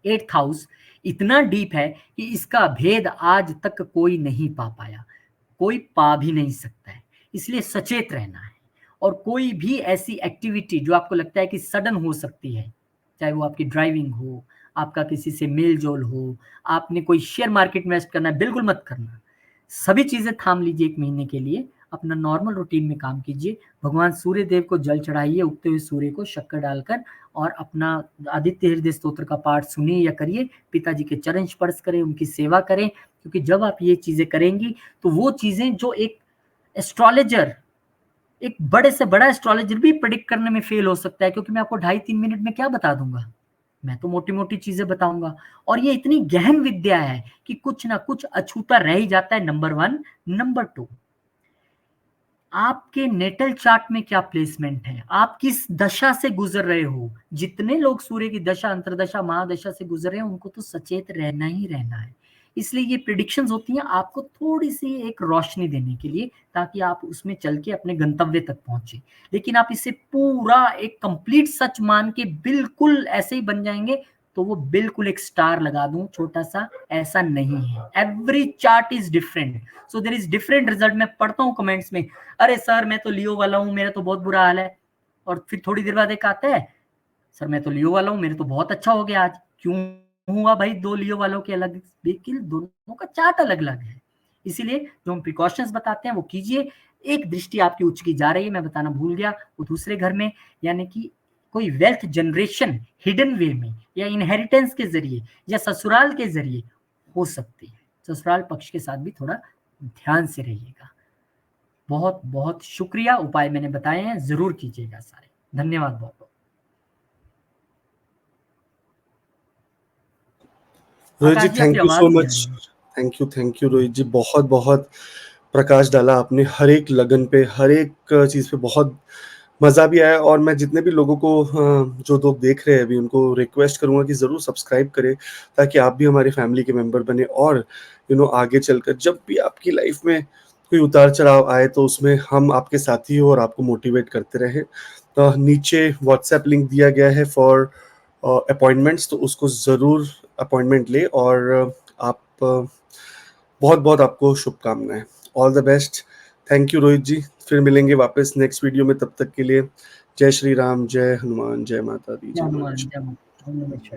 8th हाउस इतना डीप है कि इसका भेद आज तक कोई नहीं पा पाया, कोई पा भी नहीं सकता है। इसलिए सचेत रहना है, और कोई भी ऐसी एक्टिविटी जो आपको लगता है कि सडन हो सकती है, चाहे वो आपकी ड्राइविंग हो, आपका किसी से मेल जोल हो, आपने कोई शेयर मार्केट में इन्वेस्ट करना है, बिल्कुल मत करना। सभी चीजें थाम लीजिए, 1 महीने के लिए अपना नॉर्मल रूटीन में काम कीजिए। भगवान सूर्य देव को जल चढ़ाइए, उगते हुए सूर्य को शक्कर डालकर, और अपना आदित्य हृदय स्तोत्र का पाठ सुनिए या करिए, पिताजी के चरण स्पर्श करें, उनकी सेवा करें। क्योंकि जब आप ये चीजें करेंगी तो वो चीजें जो एक एस्ट्रोलॉजर, एक बड़े से बड़ा एस्ट्रोलॉजर भी प्रेडिक्ट करने में फेल हो सकता है, क्योंकि मैं आपको 2.5-3 मिनट में क्या बता दूंगा, मैं तो मोटी मोटी चीजें बताऊंगा। और ये इतनी गहन विद्या है कि कुछ ना कुछ अछूता रह ही जाता है। नंबर 1। नंबर 2, आपके नेटल चार्ट में क्या प्लेसमेंट है, आप किस दशा से गुजर रहे हो। जितने लोग सूर्य की दशा, अंतरदशा, महादशा से गुजर रहे हैं, उनको तो सचेत रहना ही रहना है। इसलिए ये प्रिडिक्शंस होती हैं आपको थोड़ी सी एक रोशनी देने के लिए, ताकि आप उसमें चल के अपने गंतव्य तक पहुंचे। लेकिन आप इसे पूरा एक कंप्लीट सच मान के बिल्कुल ऐसे ही बन जाएंगे तो वो बिल्कुल एक स्टार लगा दूं छोटा सा, ऐसा नहीं है। Every chart is different, so there is different result. मैं पढ़ता हूँ कमेंट्स में, अरे सर मैं तो लियो वाला हूँ, मेरा तो बहुत बुरा हाल है। और फिर थोड़ी देर बाद एक आता है, सर मैं तो लियो वाला हूँ, मेरे तो बहुत अच्छा हो गया आज। क्यों हुआ भाई? दो लियो वालों के अलग, लेकिन दोनों का चार्ट अलग अलग है। इसीलिए जो हम प्रिकॉशंस बताते हैं वो कीजिए। एक दृष्टि आपकी उच्च की जा रही है, मैं बताना भूल गया, वो दूसरे घर में, यानी कि कोई वेल्थ जनरेशन हिडन वे में, या इनहेरिटेंस के जरिए, या ससुराल के जरिए हो सकती है। ससुराल पक्ष के साथ भी थोड़ा ध्यान से रहिएगा। बहुत बहुत शुक्रिया, उपाय मैंने बताए हैं, जरूर कीजिएगा सारे। धन्यवाद बहुत। रोहित जी, आकाश जी, थैंक आपकी यू आवाज़ सो नहीं आ मच। रही है। थैंक यू रोहित जी, बहुत-बहुत प्रकाश डाला आपने हर एक लगन पे, हर एक चीज़ पे। बहुत मज़ा भी आया, और मैं जितने भी लोगों को जो लोग देख रहे हैं अभी, उनको रिक्वेस्ट करूँगा कि ज़रूर सब्सक्राइब करें, ताकि आप भी हमारी फैमिली के मेंबर बने, और आगे चलकर जब भी आपकी लाइफ में कोई उतार-चढ़ाव आए, तो उसमें हम आपके साथी हो और आपको मोटिवेट करते रहें। नीचे व्हाट्सएप लिंक दिया गया है फॉर अपॉइंटमेंट्स, तो उसको ज़रूर अपॉइंटमेंट लें, और आप बहुत-बहुत आपको शुभकामनाएँ। All the best. Thank you Rohit ji. फिर मिलेंगे वापस नेक्स्ट वीडियो में, तब तक के लिए जय श्री राम, जय हनुमान, जय माता दी, जय जय हनुमान, गणेश। जय माता, ओम नमः शिवाय।